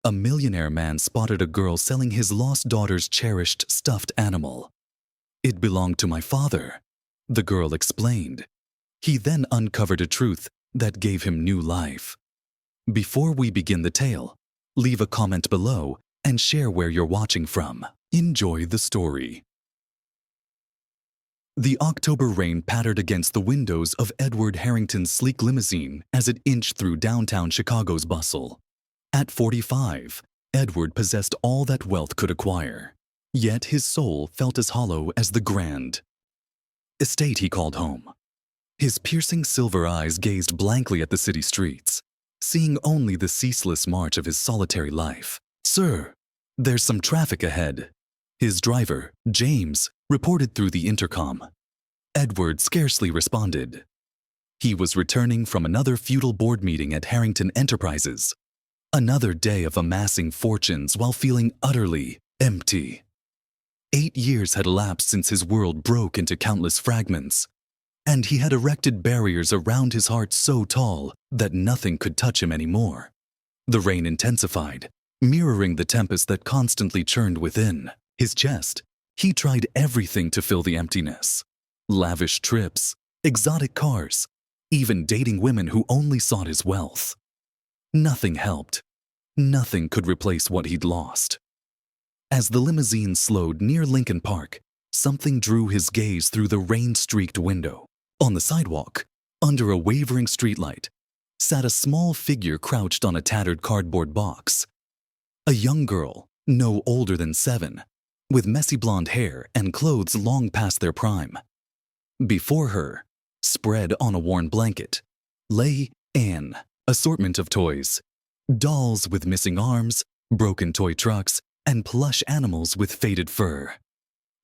A millionaire man spotted a girl selling his lost daughter's cherished stuffed animal. "It belonged to my father," the girl explained. He then uncovered a truth that gave him new life. Before we begin the tale, leave a comment below and share where you're watching from. Enjoy the story. The October rain pattered against the windows of Edward Harrington's sleek limousine as it inched through downtown Chicago's bustle. At 45, Edward possessed all that wealth could acquire. Yet his soul felt as hollow as the grand estate he called home. His piercing silver eyes gazed blankly at the city streets, seeing only the ceaseless march of his solitary life. "Sir, there's some traffic ahead," his driver, James, reported through the intercom. Edward scarcely responded. He was returning from another futile board meeting at Harrington Enterprises. Another day of amassing fortunes while feeling utterly empty. 8 years had elapsed since his world broke into countless fragments, and he had erected barriers around his heart so tall that nothing could touch him anymore. The rain intensified, mirroring the tempest that constantly churned within his chest. He tried everything to fill the emptiness. Lavish trips, exotic cars, even dating women who only sought his wealth. Nothing helped. Nothing could replace what he'd lost. As the limousine slowed near Lincoln Park, something drew his gaze through the rain-streaked window. On the sidewalk, under a wavering streetlight, sat a small figure crouched on a tattered cardboard box. A young girl, no older than 7, with messy blonde hair and clothes long past their prime. Before her, spread on a worn blanket, lay an assortment of toys, dolls with missing arms, broken toy trucks, and plush animals with faded fur.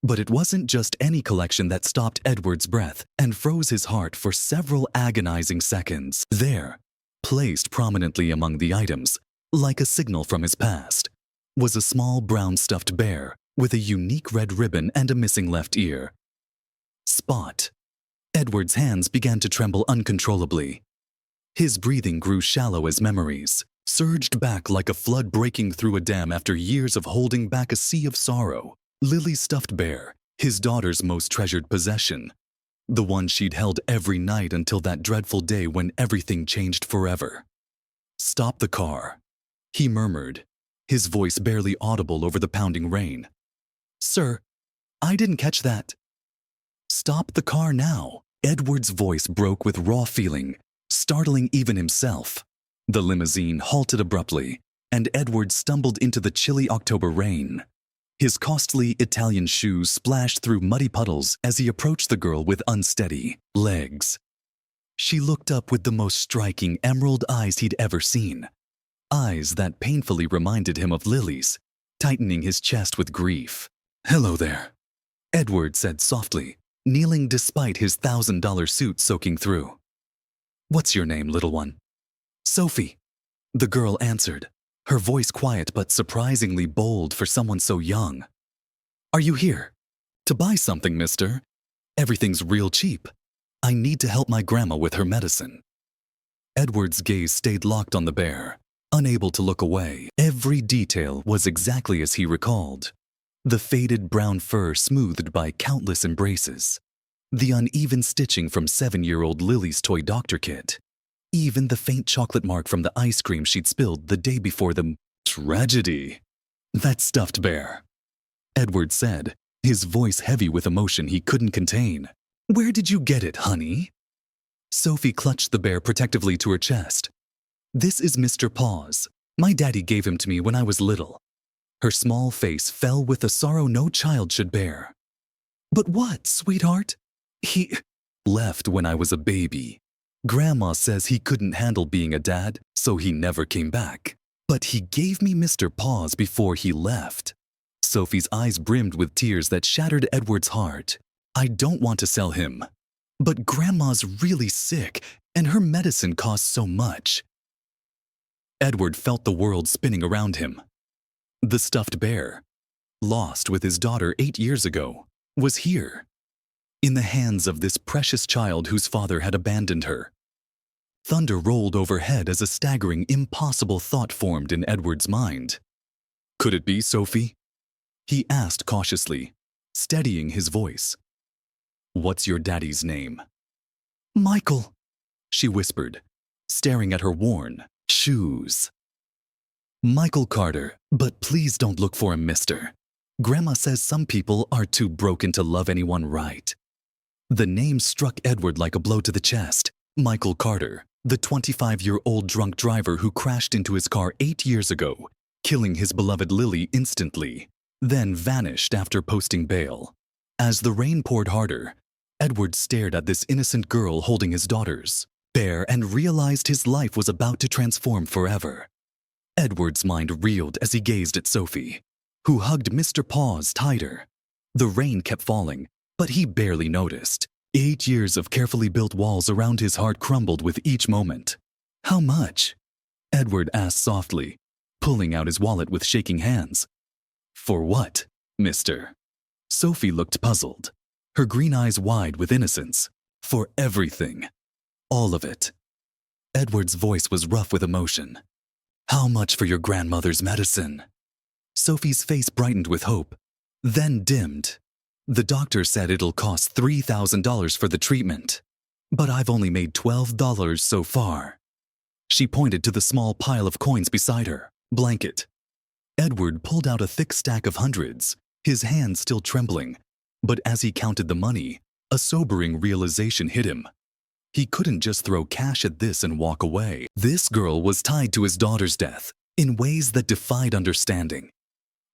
But it wasn't just any collection that stopped Edward's breath and froze his heart for several agonizing seconds. There, placed prominently among the items, like a signal from his past, was a small brown stuffed bear with a unique red ribbon and a missing left ear. Spot. Edward's hands began to tremble uncontrollably. His breathing grew shallow as memories surged back like a flood breaking through a dam after years of holding back a sea of sorrow. Lily's stuffed bear, his daughter's most treasured possession. The one she'd held every night until that dreadful day when everything changed forever. "Stop the car," he murmured, his voice barely audible over the pounding rain. "Sir, I didn't catch that." "Stop the car now." Edward's voice broke with raw feeling, startling even himself. The limousine halted abruptly, and Edward stumbled into the chilly October rain. His costly Italian shoes splashed through muddy puddles as he approached the girl with unsteady legs. She looked up with the most striking emerald eyes he'd ever seen. Eyes that painfully reminded him of Lily's, tightening his chest with grief. "Hello there," Edward said softly, kneeling despite his $1,000 suit soaking through. "What's your name, little one?" "Sophie," the girl answered, her voice quiet but surprisingly bold for someone so young. "Are you here to buy something, mister? Everything's real cheap. I need to help my grandma with her medicine." Edward's gaze stayed locked on the bear, unable to look away. Every detail was exactly as he recalled. The faded brown fur smoothed by countless embraces. The uneven stitching from 7-year-old Lily's toy doctor kit. Even the faint chocolate mark from the ice cream she'd spilled the day before the tragedy. "That stuffed bear," Edward said, his voice heavy with emotion he couldn't contain. "Where did you get it, honey?" Sophie clutched the bear protectively to her chest. "This is Mr. Paws. My daddy gave him to me when I was little." Her small face fell with a sorrow no child should bear. "But what, sweetheart?" "He left when I was a baby. Grandma says he couldn't handle being a dad, so he never came back. But he gave me Mr. Paws before he left." Sophie's eyes brimmed with tears that shattered Edward's heart. "I don't want to sell him, but Grandma's really sick, and her medicine costs so much." Edward felt the world spinning around him. The stuffed bear, lost with his daughter 8 years ago, was here, in the hands of this precious child whose father had abandoned her. Thunder rolled overhead as a staggering, impossible thought formed in Edward's mind. Could it be Sophie? He asked cautiously, steadying his voice. What's your daddy's name? Michael, she whispered, staring at her worn shoes. Michael Carter, but please don't look for him, mister. Grandma says some people are too broken to love anyone right. The name struck Edward like a blow to the chest. Michael Carter, the 25-year-old drunk driver who crashed into his car 8 years ago, killing his beloved Lily instantly, then vanished after posting bail. As the rain poured harder, Edward stared at this innocent girl holding his daughters, bare, and realized his life was about to transform forever. Edward's mind reeled as he gazed at Sophie, who hugged Mr. Paws tighter. The rain kept falling, but he barely noticed. 8 years of carefully built walls around his heart crumbled with each moment. How much? Edward asked softly, pulling out his wallet with shaking hands. For what, mister? Sophie looked puzzled, her green eyes wide with innocence. For everything. All of it. Edward's voice was rough with emotion. How much for your grandmother's medicine? Sophie's face brightened with hope, then dimmed. The doctor said it'll cost $3,000 for the treatment, but I've only made $12 so far. She pointed to the small pile of coins beside her, blanket. Edward pulled out a thick stack of hundreds, his hands still trembling, but as he counted the money, a sobering realization hit him. He couldn't just throw cash at this and walk away. This girl was tied to his daughter's death in ways that defied understanding.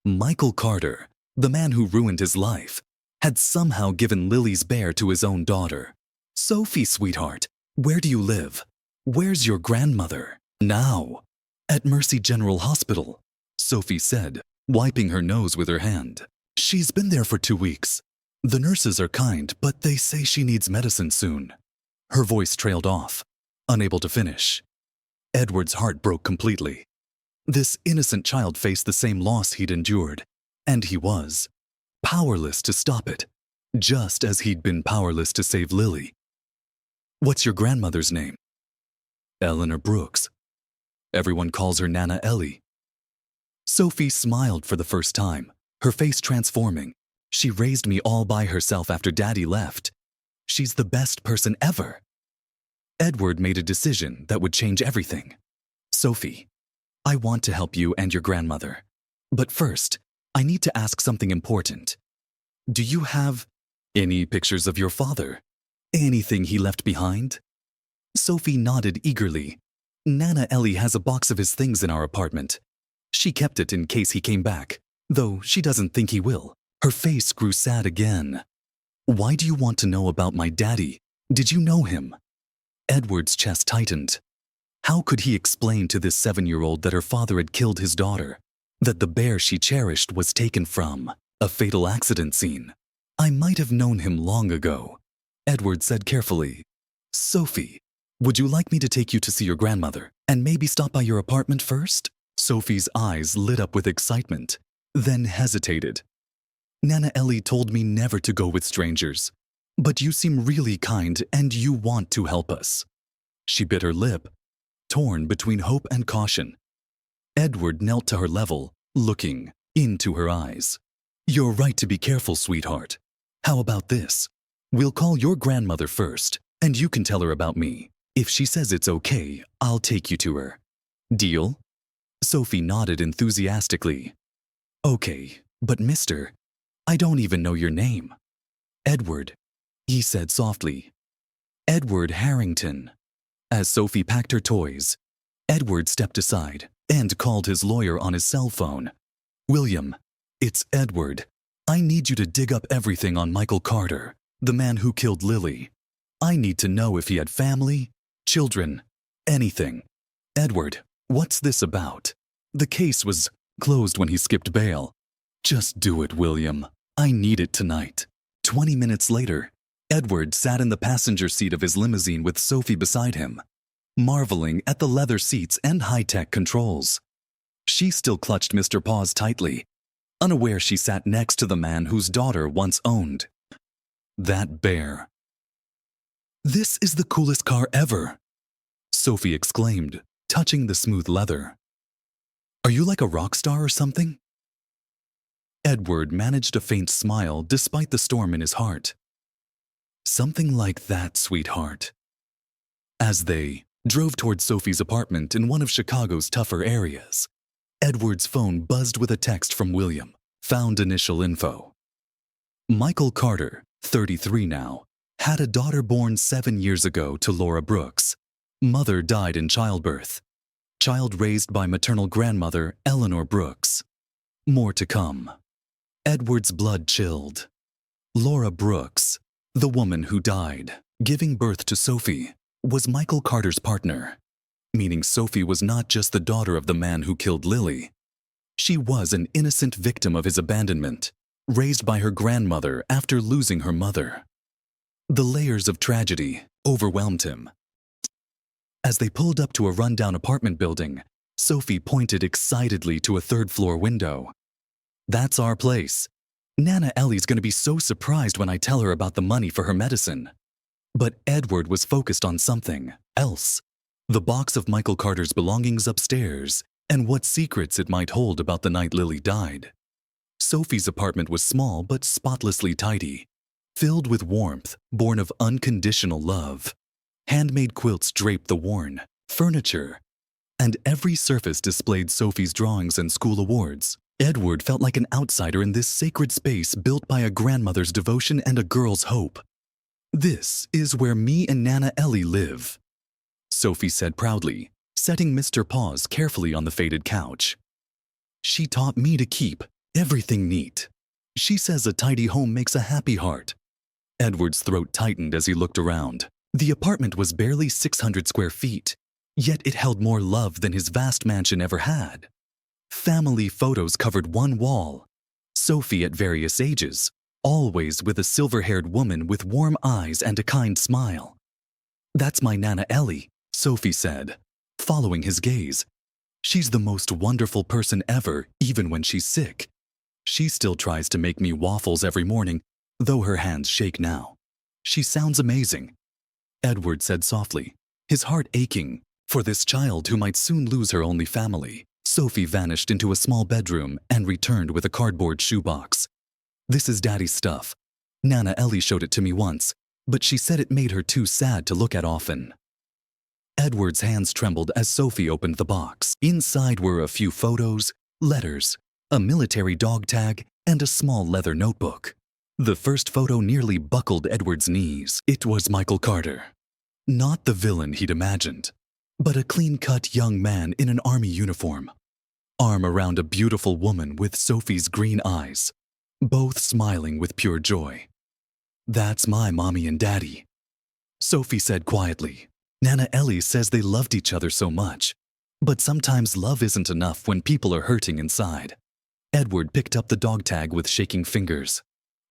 Michael Carter, the man who ruined his life, had somehow given Lily's bear to his own daughter. Sophie, sweetheart, where do you live? Where's your grandmother? Now. At Mercy General Hospital, Sophie said, wiping her nose with her hand. She's been there for 2 weeks. The nurses are kind, but they say she needs medicine soon. Her voice trailed off, unable to finish. Edward's heart broke completely. This innocent child faced the same loss he'd endured, and he was powerless to stop it, just as he'd been powerless to save Lily. What's your grandmother's name? Eleanor Brooks. Everyone calls her Nana Ellie. Sophie smiled for the first time, her face transforming. She raised me all by herself after Daddy left. She's the best person ever. Edward made a decision that would change everything. Sophie, I want to help you and your grandmother. But first, I need to ask something important. Do you have any pictures of your father? Anything he left behind? Sophie nodded eagerly. Nana Ellie has a box of his things in our apartment. She kept it in case he came back, though she doesn't think he will. Her face grew sad again. Why do you want to know about my daddy? Did you know him? Edward's chest tightened. How could he explain to this 7-year-old that her father had killed his daughter? That the bear she cherished was taken from a fatal accident scene? I might have known him long ago. Edward said carefully. Sophie, would you like me to take you to see your grandmother and maybe stop by your apartment first? Sophie's eyes lit up with excitement, then hesitated. Nana Ellie told me never to go with strangers, but you seem really kind and you want to help us. She bit her lip, torn between hope and caution. Edward knelt to her level, looking into her eyes. You're right to be careful, sweetheart. How about this? We'll call your grandmother first, and you can tell her about me. If she says it's okay, I'll take you to her. Deal? Sophie nodded enthusiastically. Okay, but mister, I don't even know your name. Edward, he said softly. Edward Harrington. As Sophie packed her toys, Edward stepped aside and called his lawyer on his cell phone. William, it's Edward. I need you to dig up everything on Michael Carter, the man who killed Lily. I need to know if he had family, children, anything. Edward, what's this about? The case was closed when he skipped bail. Just do it, William. I need it tonight. 20 minutes later, Edward sat in the passenger seat of his limousine with Sophie beside him, marveling at the leather seats and high-tech controls. She still clutched Mr. Paws tightly, unaware she sat next to the man whose daughter once owned. That bear. This is the coolest car ever. Sophie exclaimed, touching the smooth leather. Are you like a rock star or something? Edward managed a faint smile despite the storm in his heart. Something like that, sweetheart. As they drove toward Sophie's apartment in one of Chicago's tougher areas, Edward's phone buzzed with a text from William. Found initial info. Michael Carter, 33 now, had a daughter born 7 years ago to Laura Brooks. Mother died in childbirth. Child raised by maternal grandmother Eleanor Brooks. More to come. Edward's blood chilled. Laura Brooks, the woman who died, giving birth to Sophie, was Michael Carter's partner, meaning Sophie was not just the daughter of the man who killed Lily. She was an innocent victim of his abandonment, raised by her grandmother after losing her mother. The layers of tragedy overwhelmed him. As they pulled up to a rundown apartment building, Sophie pointed excitedly to a third-floor window. That's our place. Nana Ellie's going to be so surprised when I tell her about the money for her medicine. But Edward was focused on something else. The box of Michael Carter's belongings upstairs and what secrets it might hold about the night Lily died. Sophie's apartment was small but spotlessly tidy, filled with warmth born of unconditional love. Handmade quilts draped the worn furniture, and every surface displayed Sophie's drawings and school awards. Edward felt like an outsider in this sacred space built by a grandmother's devotion and a girl's hope. This is where me and Nana Ellie live, Sophie said proudly, setting Mr. Paws carefully on the faded couch. She taught me to keep everything neat. She says a tidy home makes a happy heart. Edward's throat tightened as he looked around. The apartment was barely 600 square feet, yet it held more love than his vast mansion ever had. Family photos covered one wall. Sophie at various ages, always with a silver-haired woman with warm eyes and a kind smile. That's my Nana Ellie, Sophie said, following his gaze. She's the most wonderful person ever, even when she's sick. She still tries to make me waffles every morning, though her hands shake now. She sounds amazing, Edward said softly, his heart aching for this child who might soon lose her only family. Sophie vanished into a small bedroom and returned with a cardboard shoebox. This is Daddy's stuff. Nana Ellie showed it to me once, but she said it made her too sad to look at often. Edward's hands trembled as Sophie opened the box. Inside were a few photos, letters, a military dog tag, and a small leather notebook. The first photo nearly buckled Edward's knees. It was Michael Carter. Not the villain he'd imagined, but a clean-cut young man in an army uniform, arm around a beautiful woman with Sophie's green eyes, both smiling with pure joy. That's my mommy and daddy, Sophie said quietly. Nana Ellie says they loved each other so much, but sometimes love isn't enough when people are hurting inside. Edward picked up the dog tag with shaking fingers.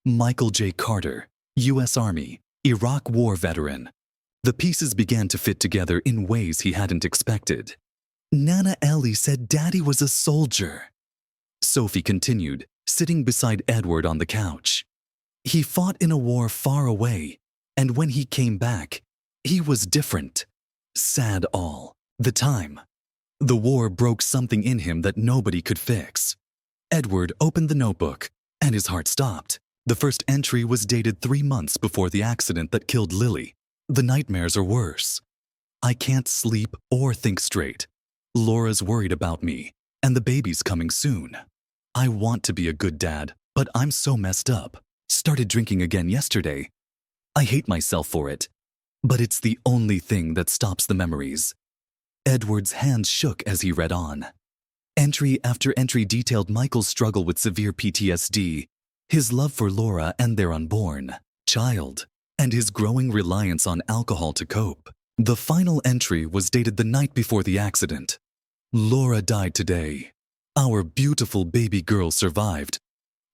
Michael J. Carter, U.S. Army, Iraq War veteran. The pieces began to fit together in ways he hadn't expected. Nana Ellie said Daddy was a soldier, Sophie continued, sitting beside Edward on the couch. He fought in a war far away, and when he came back, he was different. Sad all the time. The war broke something in him that nobody could fix. Edward opened the notebook, and his heart stopped. The first entry was dated 3 months before the accident that killed Lily. The nightmares are worse. I can't sleep or think straight. Laura's worried about me, and the baby's coming soon. I want to be a good dad, but I'm so messed up. Started drinking again yesterday. I hate myself for it, but it's the only thing that stops the memories. Edward's hands shook as he read on. Entry after entry detailed Michael's struggle with severe PTSD, his love for Laura and their unborn child, and his growing reliance on alcohol to cope. The final entry was dated the night before the accident. Laura died today. Our beautiful baby girl survived,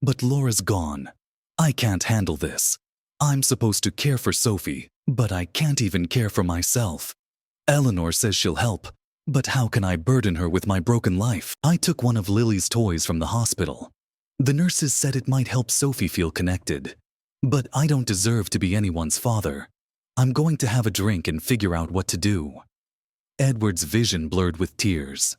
but Laura's gone. I can't handle this. I'm supposed to care for Sophie, but I can't even care for myself. Eleanor says she'll help, but how can I burden her with my broken life? I took one of Lily's toys from the hospital. The nurses said it might help Sophie feel connected. But I don't deserve to be anyone's father. I'm going to have a drink and figure out what to do. Edward's vision blurred with tears.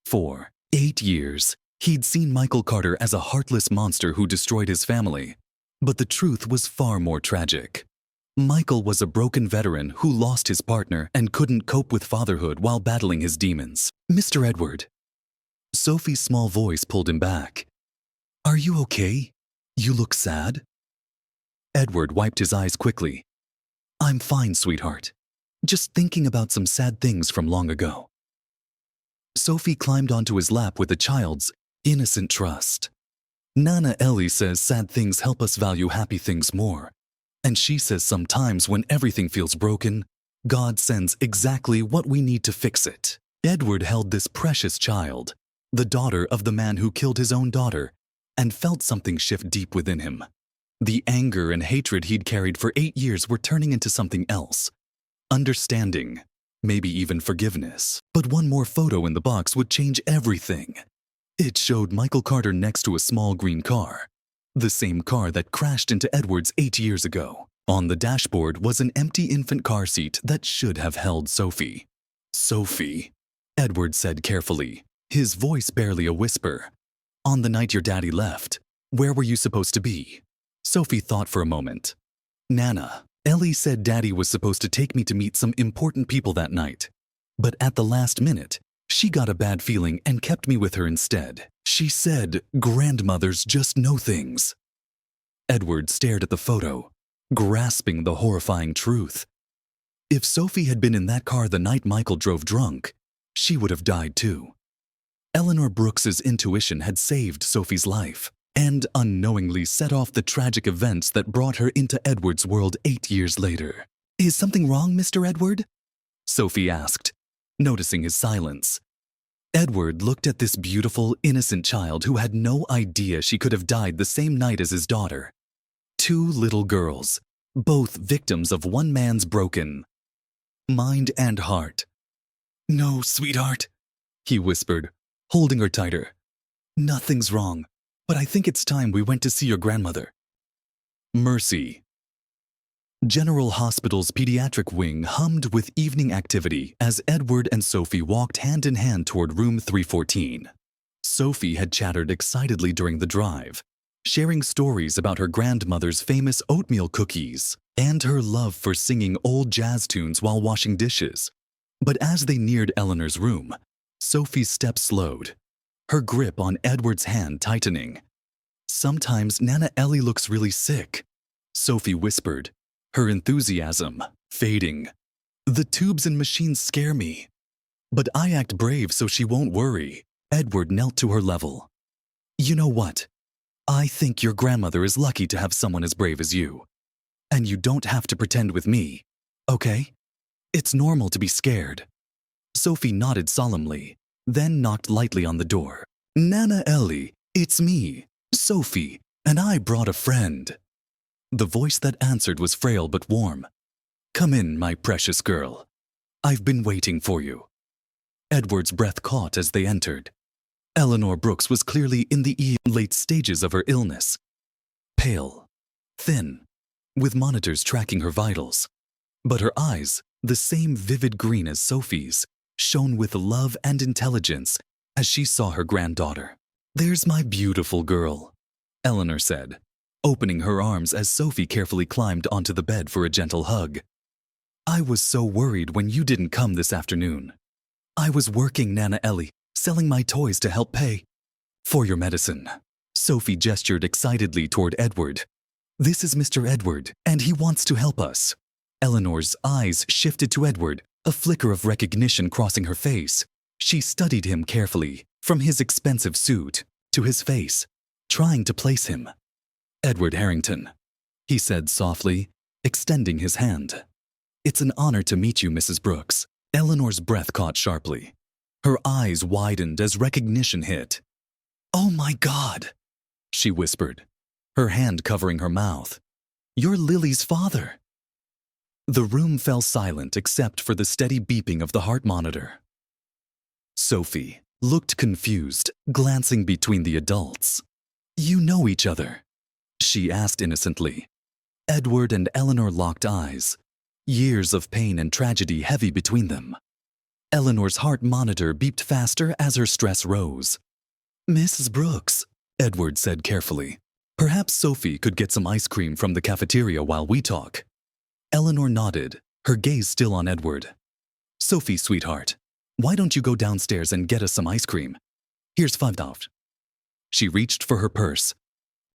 For 8 years, he'd seen Michael Carter as a heartless monster who destroyed his family. But the truth was far more tragic. Michael was a broken veteran who lost his partner and couldn't cope with fatherhood while battling his demons. Mr. Edward. Sophie's small voice pulled him back. Are you okay? You look sad. Edward wiped his eyes quickly. I'm fine, sweetheart. Just thinking about some sad things from long ago. Sophie climbed onto his lap with a child's innocent trust. Nana Ellie says sad things help us value happy things more. And she says sometimes when everything feels broken, God sends exactly what we need to fix it. Edward held this precious child, the daughter of the man who killed his own daughter, and felt something shift deep within him. The anger and hatred he'd carried for 8 years were turning into something else. Understanding, maybe even forgiveness. But one more photo in the box would change everything. It showed Michael Carter next to a small green car, the same car that crashed into Edward's 8 years ago. On the dashboard was an empty infant car seat that should have held Sophie. Sophie, Edward said carefully, his voice barely a whisper. On the night your daddy left, where were you supposed to be? Sophie thought for a moment. Nana, Ellie said Daddy was supposed to take me to meet some important people that night. But at the last minute, she got a bad feeling and kept me with her instead. She said grandmothers just know things. Edward stared at the photo, grasping the horrifying truth. If Sophie had been in that car the night Michael drove drunk, she would have died too. Eleanor Brooks's intuition had saved Sophie's life and unknowingly set off the tragic events that brought her into Edward's world 8 years later. Is something wrong, Mr. Edward? Sophie asked, noticing his silence. Edward looked at this beautiful, innocent child who had no idea she could have died the same night as his daughter. 2 little girls, both victims of one man's broken mind and heart. No, sweetheart, he whispered, holding her tighter. Nothing's wrong, but I think it's time we went to see your grandmother. Mercy. General Hospital's pediatric wing hummed with evening activity as Edward and Sophie walked hand in hand toward room 314. Sophie had chattered excitedly during the drive, sharing stories about her grandmother's famous oatmeal cookies and her love for singing old jazz tunes while washing dishes. But as they neared Eleanor's room, Sophie's step slowed, her grip on Edward's hand tightening. Sometimes Nana Ellie looks really sick, Sophie whispered, her enthusiasm fading. The tubes and machines scare me. But I act brave so she won't worry. Edward knelt to her level. You know what? I think your grandmother is lucky to have someone as brave as you. And you don't have to pretend with me, okay? It's normal to be scared. Sophie nodded solemnly, then knocked lightly on the door. Nana Ellie, it's me, Sophie, and I brought a friend. The voice that answered was frail but warm. Come in, my precious girl. I've been waiting for you. Edward's breath caught as they entered. Eleanor Brooks was clearly in the late stages of her illness. Pale, thin, with monitors tracking her vitals. But her eyes, the same vivid green as Sophie's, shone with love and intelligence as she saw her granddaughter. There's my beautiful girl, Eleanor said, opening her arms as Sophie carefully climbed onto the bed for a gentle hug. I was so worried when you didn't come this afternoon. I was working, Nana Ellie, selling my toys to help pay for your medicine. Sophie gestured excitedly toward Edward. This is Mr. Edward, and he wants to help us. Eleanor's eyes shifted to Edward, a flicker of recognition crossing her face. She studied him carefully, from his expensive suit to his face, trying to place him. Edward Harrington, he said softly, extending his hand. It's an honor to meet you, Mrs. Brooks. Eleanor's breath caught sharply. Her eyes widened as recognition hit. Oh my God, she whispered, her hand covering her mouth. You're Lily's father. The room fell silent except for the steady beeping of the heart monitor. Sophie looked confused, glancing between the adults. You know each other? She asked innocently. Edward and Eleanor locked eyes, years of pain and tragedy heavy between them. Eleanor's heart monitor beeped faster as her stress rose. "Mrs. Brooks," Edward said carefully, "perhaps Sophie could get some ice cream from the cafeteria while we talk." Eleanor nodded, her gaze still on Edward. "Sophie, sweetheart, why don't you go downstairs and get us some ice cream? Here's $5." She reached for her purse.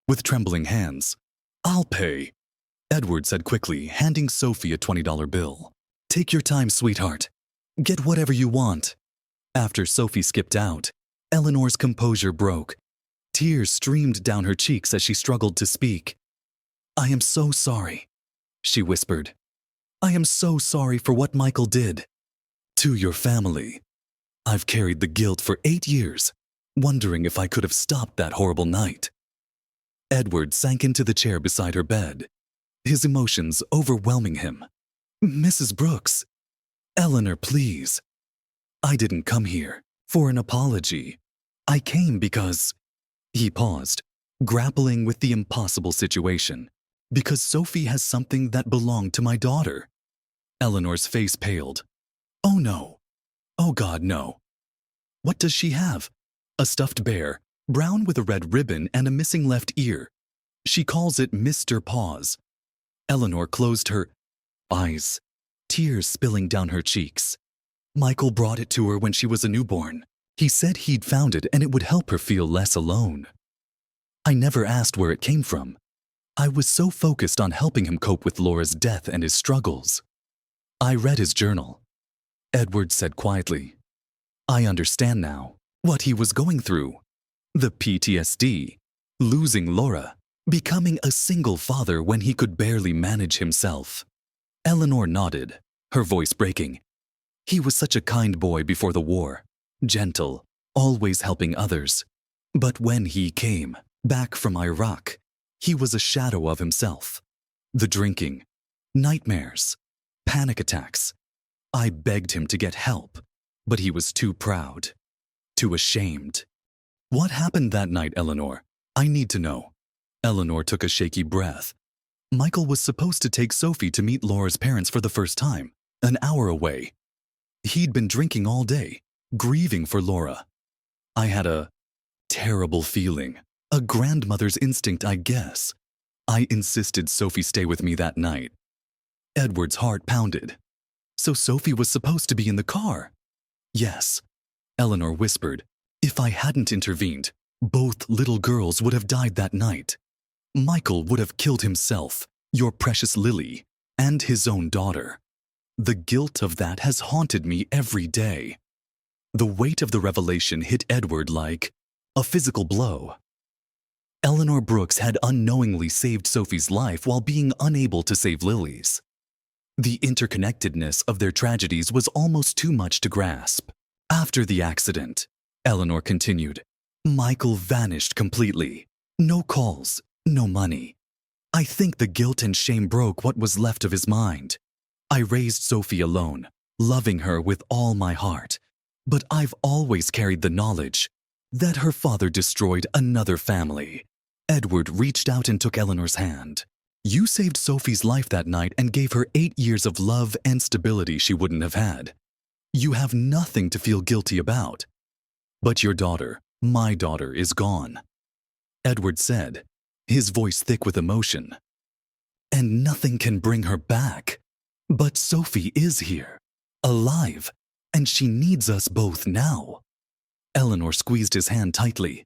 With trembling hands, "I'll pay," Edward said quickly, handing Sophie a $20 bill. "Take your time, sweetheart. Get whatever you want." After Sophie skipped out, Eleanor's composure broke. Tears streamed down her cheeks as she struggled to speak. "I am so sorry," she whispered. "I am so sorry for what Michael did to your family. I've carried the guilt for 8 years, wondering if I could have stopped that horrible night." Edward sank into the chair beside her bed, his emotions overwhelming him. "Mrs. Brooks, Eleanor, please. I didn't come here for an apology. I came because—" He paused, grappling with the impossible situation. "Because Sophie has something that belonged to my daughter." Eleanor's face paled. "Oh no. Oh God, no. What does she have?" "A stuffed bear, brown with a red ribbon and a missing left ear. She calls it Mr. Paws." Eleanor closed her eyes, tears spilling down her cheeks. "Michael brought it to her when she was a newborn. He said he'd found it and it would help her feel less alone. I never asked where it came from. I was so focused on helping him cope with Laura's death and his struggles." "I read his journal," Edward said quietly. "I understand now what he was going through. The PTSD, losing Laura, becoming a single father when he could barely manage himself." Eleanor nodded, her voice breaking. "He was such a kind boy before the war, gentle, always helping others. But when he came back from Iraq, he was a shadow of himself. The drinking, nightmares, panic attacks. I begged him to get help, but he was too proud, too ashamed." "What happened that night, Eleanor? I need to know." Eleanor took a shaky breath. "Michael was supposed to take Sophie to meet Laura's parents for the first time, an hour away. He'd been drinking all day, grieving for Laura. I had a terrible feeling, a grandmother's instinct, I guess. I insisted Sophie stay with me that night." Edward's heart pounded. "So Sophie was supposed to be in the car?" "Yes," Eleanor whispered. "If I hadn't intervened, both little girls would have died that night. Michael would have killed himself, your precious Lily, and his own daughter. The guilt of that has haunted me every day." The weight of the revelation hit Edward like a physical blow. Eleanor Brooks had unknowingly saved Sophie's life while being unable to save Lily's. The interconnectedness of their tragedies was almost too much to grasp. "After the accident," Eleanor continued, "Michael vanished completely. No calls, no money. I think the guilt and shame broke what was left of his mind. I raised Sophie alone, loving her with all my heart. But I've always carried the knowledge that her father destroyed another family." Edward reached out and took Eleanor's hand. "You saved Sophie's life that night and gave her 8 years of love and stability she wouldn't have had. You have nothing to feel guilty about. But your daughter, my daughter, is gone," Edward said, his voice thick with emotion. "And nothing can bring her back. But Sophie is here, alive, and she needs us both now." Eleanor squeezed his hand tightly.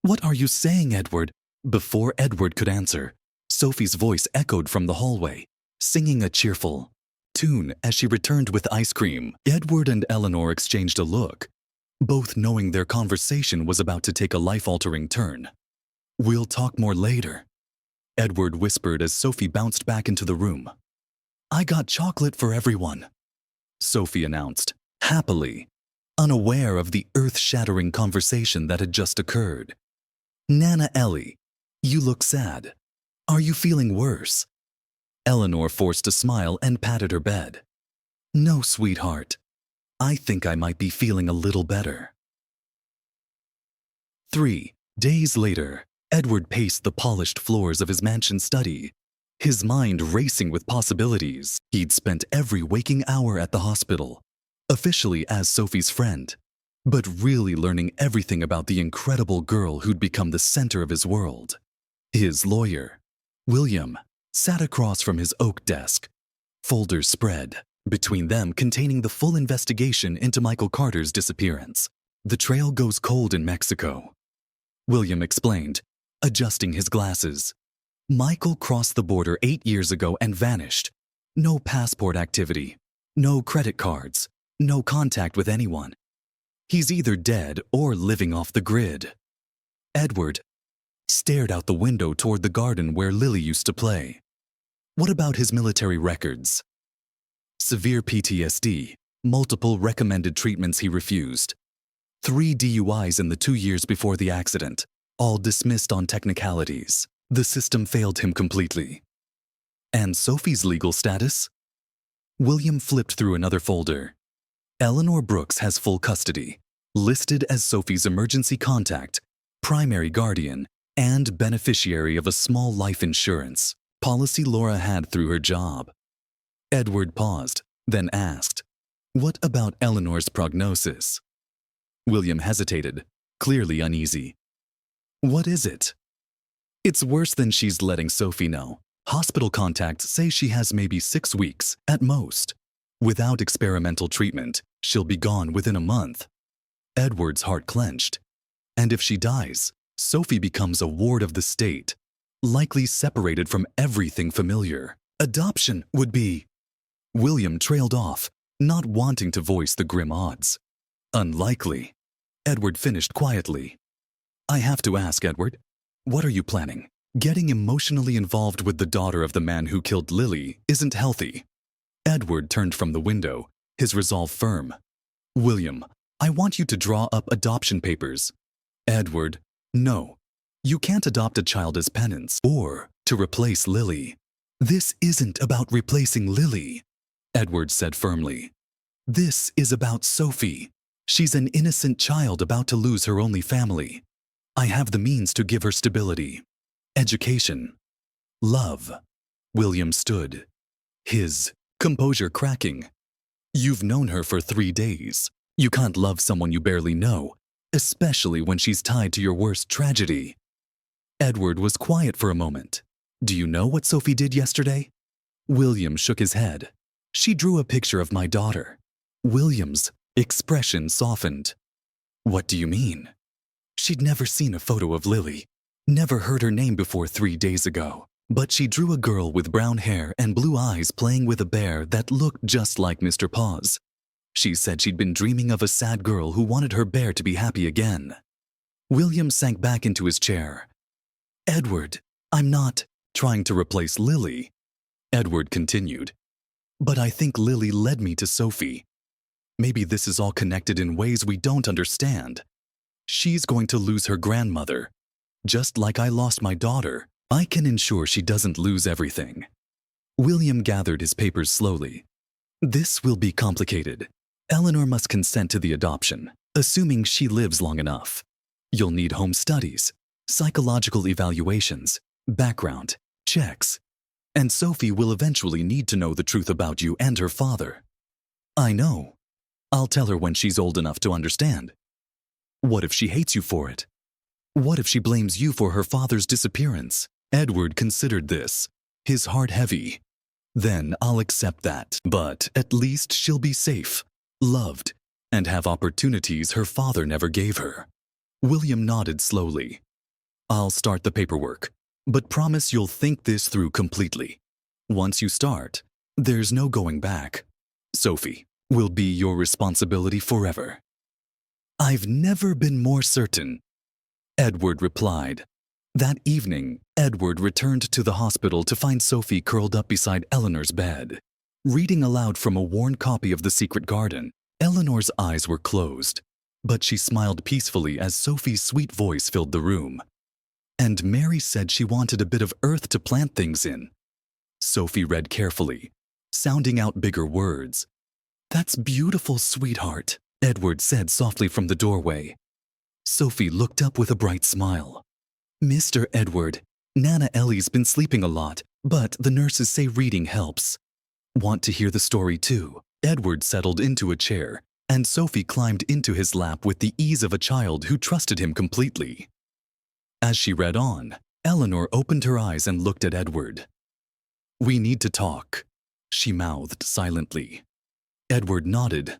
"What are you saying, Edward?" Before Edward could answer, Sophie's voice echoed from the hallway, singing a cheerful tune as she returned with ice cream. Edward and Eleanor exchanged a look, both knowing their conversation was about to take a life-altering turn. "We'll talk more later," Edward whispered as Sophie bounced back into the room. "I got chocolate for everyone," Sophie announced, happily, unaware of the earth-shattering conversation that had just occurred. "Nana Ellie, you look sad. Are you feeling worse?" Eleanor forced a smile and patted her bed. "No, sweetheart. I think I might be feeling a little better." 3 days later, Edward paced the polished floors of his mansion study, his mind racing with possibilities. He'd spent every waking hour at the hospital, officially as Sophie's friend, but really learning everything about the incredible girl who'd become the center of his world. His lawyer, William, sat across from his oak desk, folders spread, between them containing the full investigation into Michael Carter's disappearance. The trail goes cold in Mexico, William explained, adjusting his glasses. Michael crossed the border 8 years ago and vanished. No passport activity, no credit cards, no contact with anyone. He's either dead or living off the grid. Edward stared out the window toward the garden where Lily used to play. What about his military records? Severe PTSD, multiple recommended treatments he refused. 3 DUIs in the 2 years before the accident, all dismissed on technicalities. The system failed him completely. And Sophie's legal status? William flipped through another folder. Eleanor Brooks has full custody, listed as Sophie's emergency contact, primary guardian, and beneficiary of a small life insurance policy Laura had through her job. Edward paused, then asked, "What about Eleanor's prognosis?" William hesitated, clearly uneasy. "What is it?" "It's worse than she's letting Sophie know. Hospital contacts say she has maybe 6 weeks, at most. Without experimental treatment, she'll be gone within a month." Edward's heart clenched. And if she dies, Sophie becomes a ward of the state, likely separated from everything familiar. Adoption would be... William trailed off, not wanting to voice the grim odds. "Unlikely," Edward finished quietly. "I have to ask, Edward, what are you planning? Getting emotionally involved with the daughter of the man who killed Lily isn't healthy." Edward turned from the window, his resolve firm. "William, I want you to draw up adoption papers." "Edward, no. You can't adopt a child as penance or to replace Lily." "This isn't about replacing Lily," Edward said firmly. "This is about Sophie. She's an innocent child about to lose her only family. I have the means to give her stability, education, love." William stood, his composure cracking. "You've known her for 3 days. You can't love someone you barely know, especially when she's tied to your worst tragedy." Edward was quiet for a moment. "Do you know what Sophie did yesterday?" William shook his head. "She drew a picture of my daughter." William's expression softened. "What do you mean?" "She'd never seen a photo of Lily, never heard her name before 3 days ago. But she drew a girl with brown hair and blue eyes playing with a bear that looked just like Mr. Paws. She said she'd been dreaming of a sad girl who wanted her bear to be happy again." William sank back into his chair. "Edward, I'm not trying to replace Lily," Edward continued. "But I think Lily led me to Sophie. Maybe this is all connected in ways we don't understand. She's going to lose her grandmother. Just like I lost my daughter, I can ensure she doesn't lose everything." William gathered his papers slowly. "This will be complicated. Eleanor must consent to the adoption, assuming she lives long enough. You'll need home studies, psychological evaluations, background checks, and Sophie will eventually need to know the truth about you and her father." "I know. I'll tell her when she's old enough to understand." "What if she hates you for it? What if she blames you for her father's disappearance?" Edward considered this, his heart heavy. "Then I'll accept that, but at least she'll be safe, loved, and have opportunities her father never gave her." William nodded slowly. "I'll start the paperwork, but promise you'll think this through completely. Once you start, there's no going back. Sophie will be your responsibility forever." "I've never been more certain," Edward replied. That evening, Edward returned to the hospital to find Sophie curled up beside Eleanor's bed. Reading aloud from a worn copy of The Secret Garden, Eleanor's eyes were closed, but she smiled peacefully as Sophie's sweet voice filled the room. "And Mary said she wanted a bit of earth to plant things in." Sophie read carefully, sounding out bigger words. "That's beautiful, sweetheart," Edward said softly from the doorway. Sophie looked up with a bright smile. "Mr. Edward, Nana Ellie's been sleeping a lot, but the nurses say reading helps. Want to hear the story too?" Edward settled into a chair, and Sophie climbed into his lap with the ease of a child who trusted him completely. As she read on, Eleanor opened her eyes and looked at Edward. "We need to talk," she mouthed silently. Edward nodded,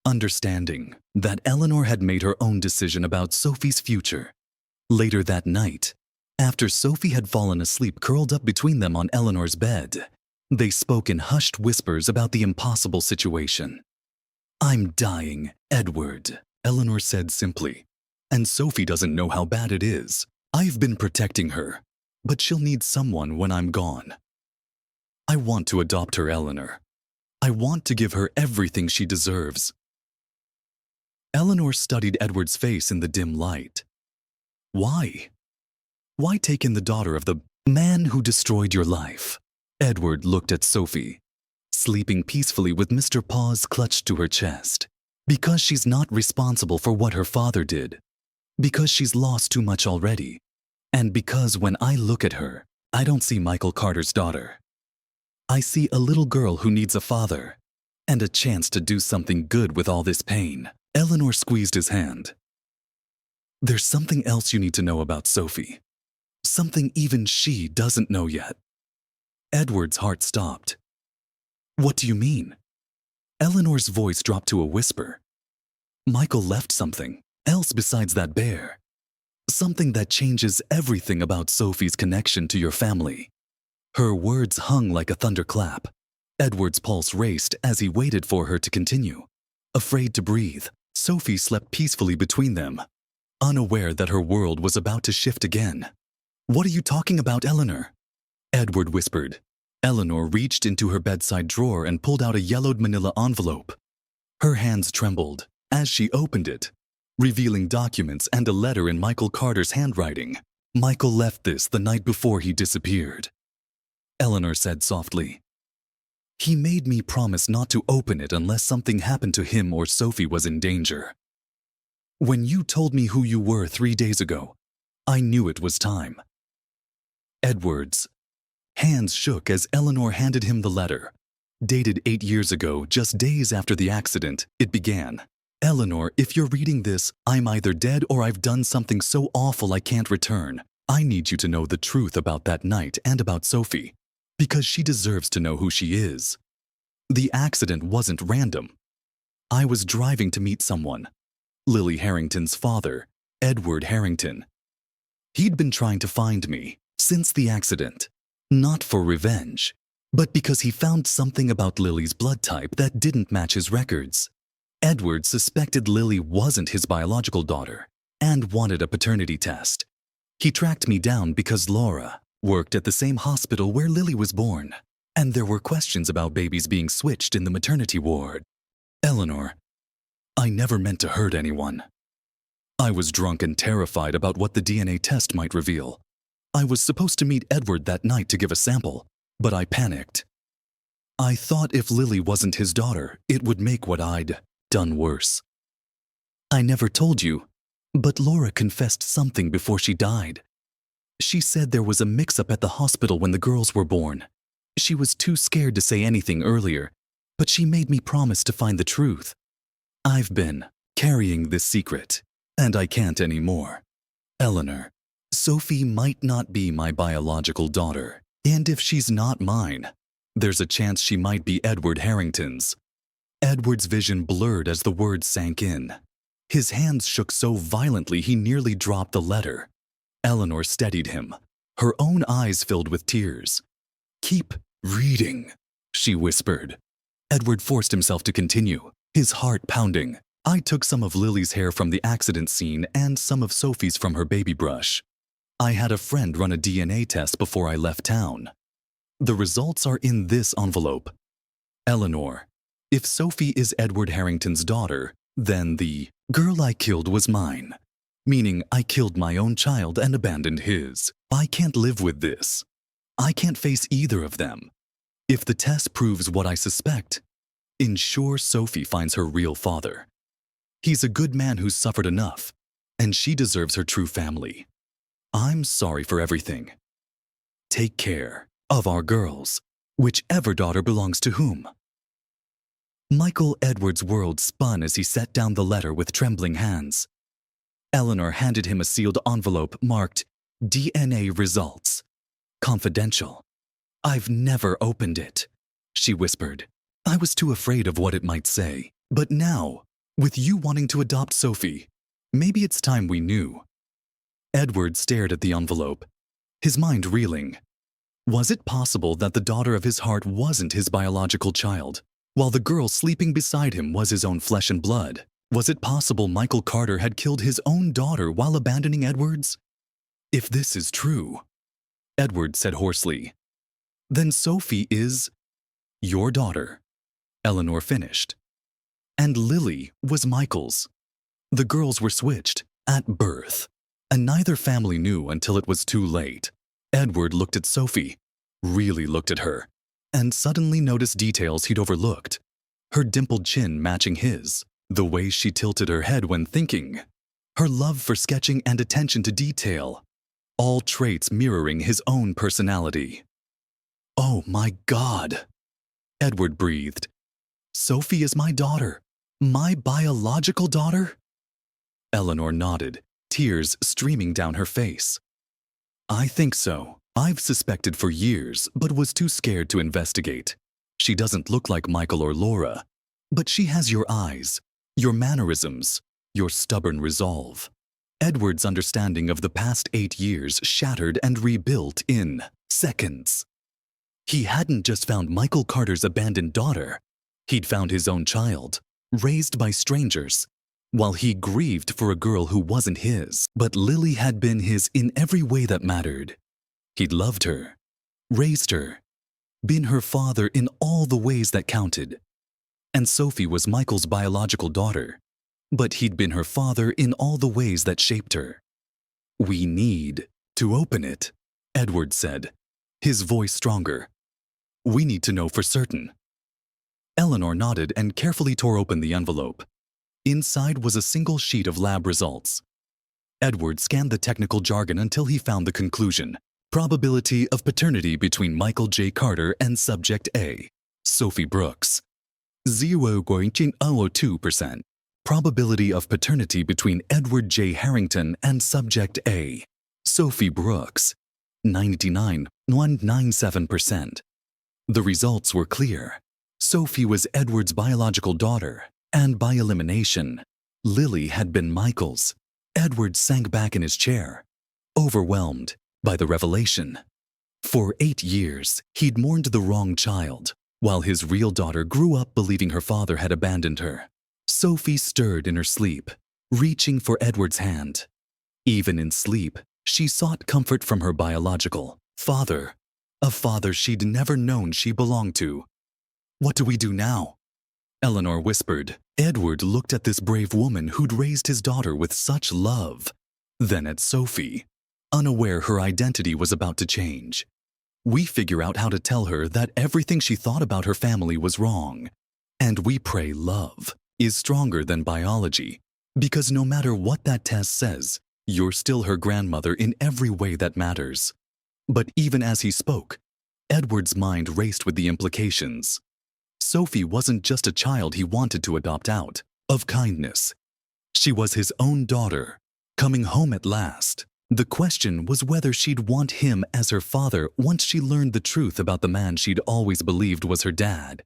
understanding that Eleanor had made her own decision about Sophie's future. Later that night, after Sophie had fallen asleep curled up between them on Eleanor's bed, they spoke in hushed whispers about the impossible situation. "I'm dying, Edward," Eleanor said simply. "And Sophie doesn't know how bad it is. I've been protecting her, but she'll need someone when I'm gone. I want to adopt her, Eleanor. I want to give her everything she deserves." Eleanor studied Edward's face in the dim light. Why? Why take in the daughter of the man who destroyed your life? Edward looked at Sophie, sleeping peacefully with Mr. Paws clutched to her chest. Because she's not responsible for what her father did. Because she's lost too much already. And because when I look at her, I don't see Michael Carter's daughter. I see a little girl who needs a father, and a chance to do something good with all this pain. Eleanor squeezed his hand. "There's something else you need to know about Sophie. Something even she doesn't know yet." Edward's heart stopped. "What do you mean?" Eleanor's voice dropped to a whisper. "Michael left something else besides that bear. Something that changes everything about Sophie's connection to your family." Her words hung like a thunderclap. Edward's pulse raced as he waited for her to continue. Afraid to breathe, Sophie slept peacefully between them, unaware that her world was about to shift again. "What are you talking about, Eleanor?" Edward whispered. Eleanor reached into her bedside drawer and pulled out a yellowed manila envelope. Her hands trembled as she opened it, revealing documents and a letter in Michael Carter's handwriting. "Michael left this the night before he disappeared," Eleanor said softly. "He made me promise not to open it unless something happened to him or Sophie was in danger. When you told me who you were 3 days ago, I knew it was time." Edward's hands shook as Eleanor handed him the letter. Dated 8 years ago, just days after the accident, it began. "Eleanor, if you're reading this, I'm either dead or I've done something so awful I can't return. I need you to know the truth about that night and about Sophie, because she deserves to know who she is. The accident wasn't random. I was driving to meet someone, Lily Harrington's father, Edward Harrington. He'd been trying to find me since the accident, not for revenge, but because he found something about Lily's blood type that didn't match his records. Edward suspected Lily wasn't his biological daughter and wanted a paternity test. He tracked me down because Laura worked at the same hospital where Lily was born, and there were questions about babies being switched in the maternity ward. Eleanor, I never meant to hurt anyone. I was drunk and terrified about what the DNA test might reveal. I was supposed to meet Edward that night to give a sample, but I panicked. I thought if Lily wasn't his daughter, it would make what I'd done worse. I never told you, but Laura confessed something before she died. She said there was a mix-up at the hospital when the girls were born. She was too scared to say anything earlier, but she made me promise to find the truth. I've been carrying this secret, and I can't anymore. Eleanor, Sophie might not be my biological daughter, and if she's not mine, there's a chance she might be Edward Harrington's. Edward's vision blurred as the words sank in. His hands shook so violently he nearly dropped the letter. Eleanor steadied him, her own eyes filled with tears. "Keep reading," she whispered. Edward forced himself to continue, his heart pounding. I took some of Lily's hair from the accident scene and some of Sophie's from her baby brush. I had a friend run a DNA test before I left town. The results are in this envelope. Eleanor, if Sophie is Edward Harrington's daughter, then the girl I killed was mine. Meaning I killed my own child and abandoned his. I can't live with this. I can't face either of them. If the test proves what I suspect, ensure Sophie finds her real father. He's a good man who's suffered enough, and she deserves her true family. I'm sorry for everything. Take care of our girls, whichever daughter belongs to whom. Michael Edwards' world spun as he set down the letter with trembling hands. Eleanor handed him a sealed envelope marked DNA Results. Confidential. "I've never opened it," she whispered. "I was too afraid of what it might say. But now, with you wanting to adopt Sophie, maybe it's time we knew." Edward stared at the envelope, his mind reeling. Was it possible that the daughter of his heart wasn't his biological child, while the girl sleeping beside him was his own flesh and blood? Was it possible Michael Carter had killed his own daughter while abandoning Edward's? "If this is true," Edward said hoarsely, "then Sophie is your daughter," Eleanor finished. And Lily was Michael's. The girls were switched at birth, and neither family knew until it was too late. Edward looked at Sophie, really looked at her, and suddenly noticed details he'd overlooked. Her dimpled chin matching his, the way she tilted her head when thinking, her love for sketching and attention to detail, all traits mirroring his own personality. "Oh my God," Edward breathed. "Sophie is my daughter, my biological daughter?" Eleanor nodded, tears streaming down her face. "I think so. I've suspected for years, but was too scared to investigate. She doesn't look like Michael or Laura, but she has your eyes, your mannerisms, your stubborn resolve." Edward's understanding of the past 8 years shattered and rebuilt in seconds. He hadn't just found Michael Carter's abandoned daughter. He'd found his own child, raised by strangers, while he grieved for a girl who wasn't his. But Lily had been his in every way that mattered. He'd loved her, raised her, been her father in all the ways that counted. And Sophie was Michael's biological daughter, but he'd been her father in all the ways that shaped her. "We need to open it," Edward said, his voice stronger. "We need to know for certain." Eleanor nodded and carefully tore open the envelope. Inside was a single sheet of lab results. Edward scanned the technical jargon until he found the conclusion. Probability of paternity between Michael J. Carter and subject A, Sophie Brooks, 0.02%. Probability of paternity between Edward J. Harrington and subject A, Sophie Brooks, 99.197%. The results were clear. Sophie was Edward's biological daughter, and by elimination, Lily had been Michael's. Edward sank back in his chair, overwhelmed by the revelation. For 8 years, he'd mourned the wrong child, while his real daughter grew up believing her father had abandoned her. Sophie stirred in her sleep, reaching for Edward's hand. Even in sleep, she sought comfort from her biological father, a father she'd never known she belonged to. "What do we do now?" Eleanor whispered. Edward looked at this brave woman who'd raised his daughter with such love, then at Sophie, unaware her identity was about to change. "We figure out how to tell her that everything she thought about her family was wrong. And we pray love is stronger than biology, because no matter what that test says, you're still her grandmother in every way that matters." But even as he spoke, Edward's mind raced with the implications. Sophie wasn't just a child he wanted to adopt out of kindness. She was his own daughter, coming home at last. The question was whether she'd want him as her father once she learned the truth about the man she'd always believed was her dad.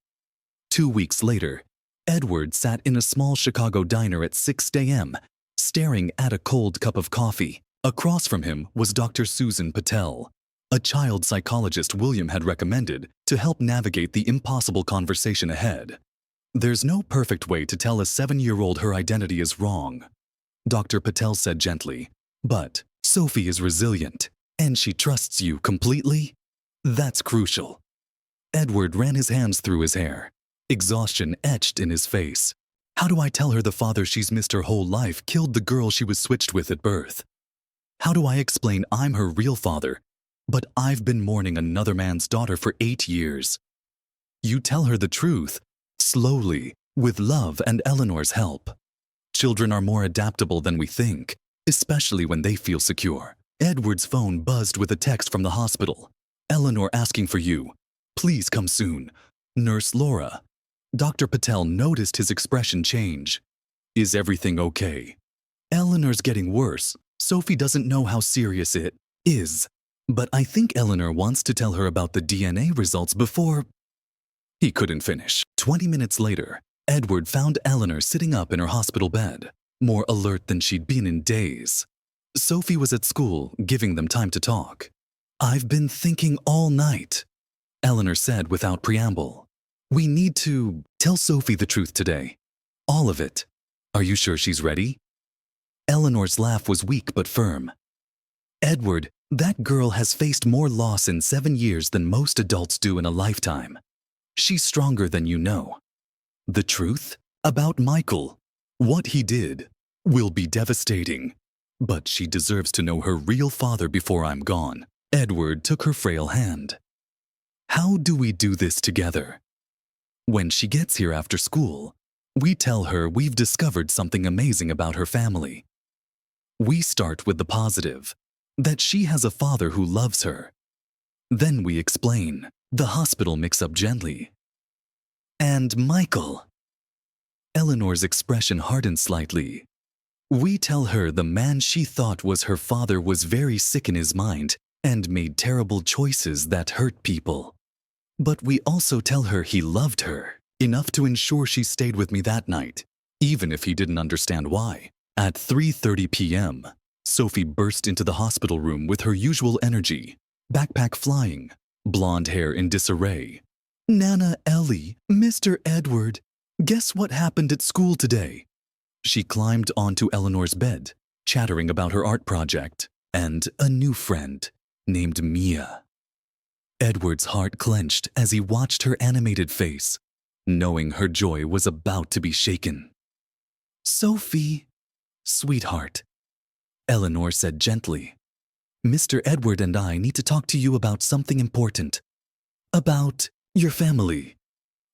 2 weeks later, Edward sat in a small Chicago diner at 6 a.m., staring at a cold cup of coffee. Across from him was Dr. Susan Patel, a child psychologist William had recommended to help navigate the impossible conversation ahead. "There's no perfect way to tell a 7-year-old her identity is wrong," Dr. Patel said gently. "But Sophie is resilient, and she trusts you completely. That's crucial." Edward ran his hands through his hair, exhaustion etched in his face. "How do I tell her the father she's missed her whole life killed the girl she was switched with at birth? How do I explain I'm her real father, but I've been mourning another man's daughter for 8 years? You tell her the truth, slowly, with love and Eleanor's help. Children are more adaptable than we think, especially when they feel secure." Edward's phone buzzed with a text from the hospital. "Eleanor asking for you. Please come soon. Nurse Laura." Dr. Patel noticed his expression change. Is everything okay? Eleanor's getting worse. Sophie doesn't know how serious it is. But I think Eleanor wants to tell her about the DNA results before... He couldn't finish. 20 minutes later, Edward found Eleanor sitting up in her hospital bed, more alert than she'd been in days. Sophie was at school, giving them time to talk. I've been thinking all night, Eleanor said without preamble. We need to tell Sophie the truth today. All of it. Are you sure she's ready? Eleanor's laugh was weak but firm. Edward, that girl has faced more loss in 7 years than most adults do in a lifetime. She's stronger than you know. The truth about Michael, what he did, will be devastating. But she deserves to know her real father before I'm gone. Edward took her frail hand. How do we do this together? When she gets here after school, we tell her we've discovered something amazing about her family. We start with the positive, that she has a father who loves her. Then we explain, the hospital mix-up gently. And Michael. Eleanor's expression hardened slightly. We tell her the man she thought was her father was very sick in his mind and made terrible choices that hurt people. But we also tell her he loved her, enough to ensure she stayed with me that night, even if he didn't understand why. At 3:30 p.m., Sophie burst into the hospital room with her usual energy, backpack flying, blonde hair in disarray. Nana Ellie, Mr. Edward, guess what happened at school today? She climbed onto Eleanor's bed, chattering about her art project and a new friend named Mia. Edward's heart clenched as he watched her animated face, knowing her joy was about to be shaken. Sophie, sweetheart, Eleanor said gently. Mr. Edward and I need to talk to you about something important. About your family.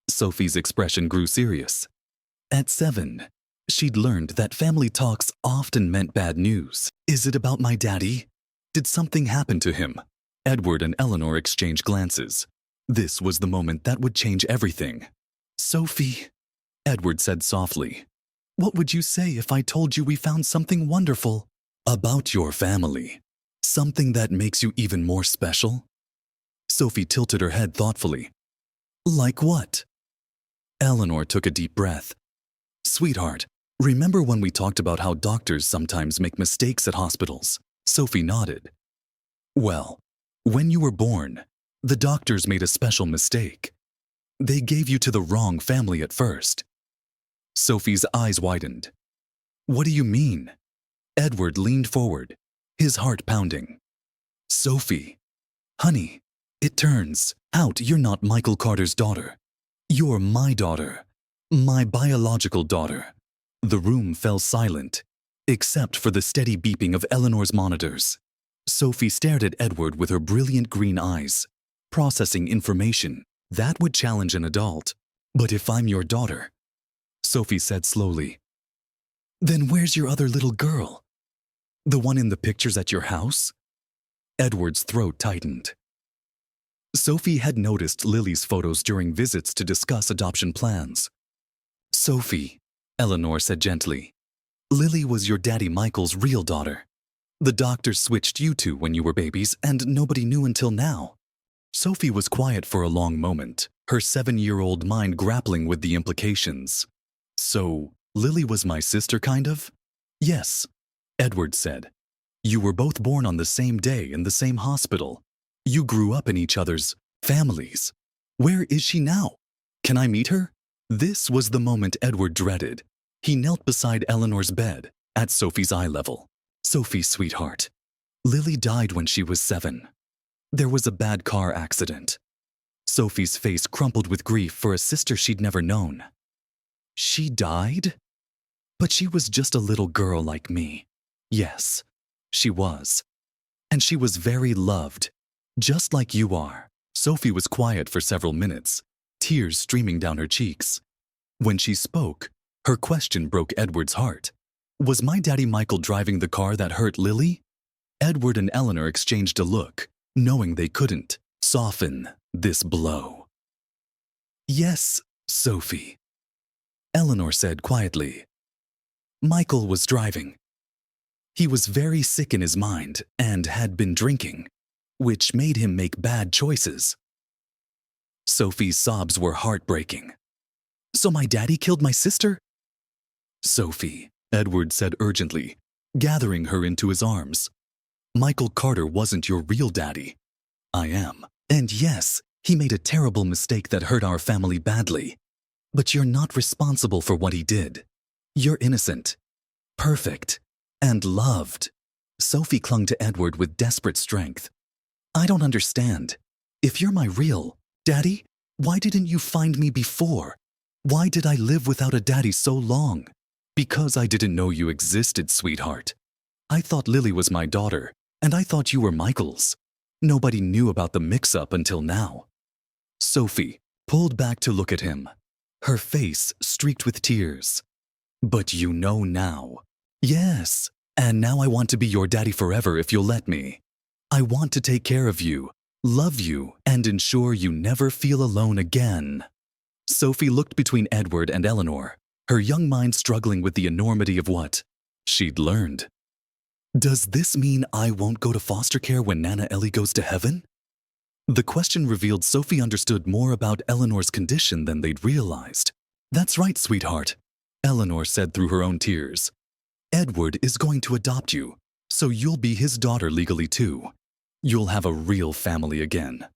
Sophie's expression grew serious. At 7, she'd learned that family talks often meant bad news. Is it about my daddy? Did something happen to him? Edward and Eleanor exchanged glances. This was the moment that would change everything. Sophie, Edward said softly, what would you say if I told you we found something wonderful? About your family. Something that makes you even more special? Sophie tilted her head thoughtfully. Like what? Eleanor took a deep breath. Sweetheart, remember when we talked about how doctors sometimes make mistakes at hospitals? Sophie nodded. Well, when you were born, the doctors made a special mistake. They gave you to the wrong family at first. Sophie's eyes widened. What do you mean? Edward leaned forward, his heart pounding. Sophie, honey, it turns out you're not Michael Carter's daughter. You're my daughter, my biological daughter. The room fell silent, except for the steady beeping of Eleanor's monitors. Sophie stared at Edward with her brilliant green eyes, processing information that would challenge an adult. But if I'm your daughter, Sophie said slowly, then where's your other little girl? The one in the pictures at your house? Edward's throat tightened. Sophie had noticed Lily's photos during visits to discuss adoption plans. Sophie, Eleanor said gently, Lily was your daddy Michael's real daughter. The doctors switched you two when you were babies, and nobody knew until now. Sophie was quiet for a long moment, her 7-year-old mind grappling with the implications. So, Lily was my sister, kind of? Yes, Edward said. You were both born on the same day in the same hospital. You grew up in each other's families. Where is she now? Can I meet her? This was the moment Edward dreaded. He knelt beside Eleanor's bed, at Sophie's eye level. Sophie, sweetheart, Lily died when she was 7. There was a bad car accident. Sophie's face crumpled with grief for a sister she'd never known. She died? But she was just a little girl like me. Yes, she was. And she was very loved, just like you are. Sophie was quiet for several minutes, tears streaming down her cheeks. When she spoke, her question broke Edward's heart. Was my daddy Michael driving the car that hurt Lily? Edward and Eleanor exchanged a look, knowing they couldn't soften this blow. Yes, Sophie, Eleanor said quietly. Michael was driving. He was very sick in his mind and had been drinking, which made him make bad choices. Sophie's sobs were heartbreaking. So my daddy killed my sister? Sophie, Edward said urgently, gathering her into his arms. Michael Carter wasn't your real daddy. I am. And yes, he made a terrible mistake that hurt our family badly. But you're not responsible for what he did. You're innocent, perfect, and loved. Sophie clung to Edward with desperate strength. I don't understand. If you're my real daddy, why didn't you find me before? Why did I live without a daddy so long? Because I didn't know you existed, sweetheart. I thought Lily was my daughter, and I thought you were Michael's. Nobody knew about the mix-up until now. Sophie pulled back to look at him, her face streaked with tears. But you know now. Yes, and now I want to be your daddy forever if you'll let me. I want to take care of you, love you, and ensure you never feel alone again. Sophie looked between Edward and Eleanor, her young mind struggling with the enormity of what she'd learned. Does this mean I won't go to foster care when Nana Ellie goes to heaven? The question revealed Sophie understood more about Eleanor's condition than they'd realized. That's right, sweetheart, Eleanor said through her own tears. Edward is going to adopt you, so you'll be his daughter legally too. You'll have a real family again.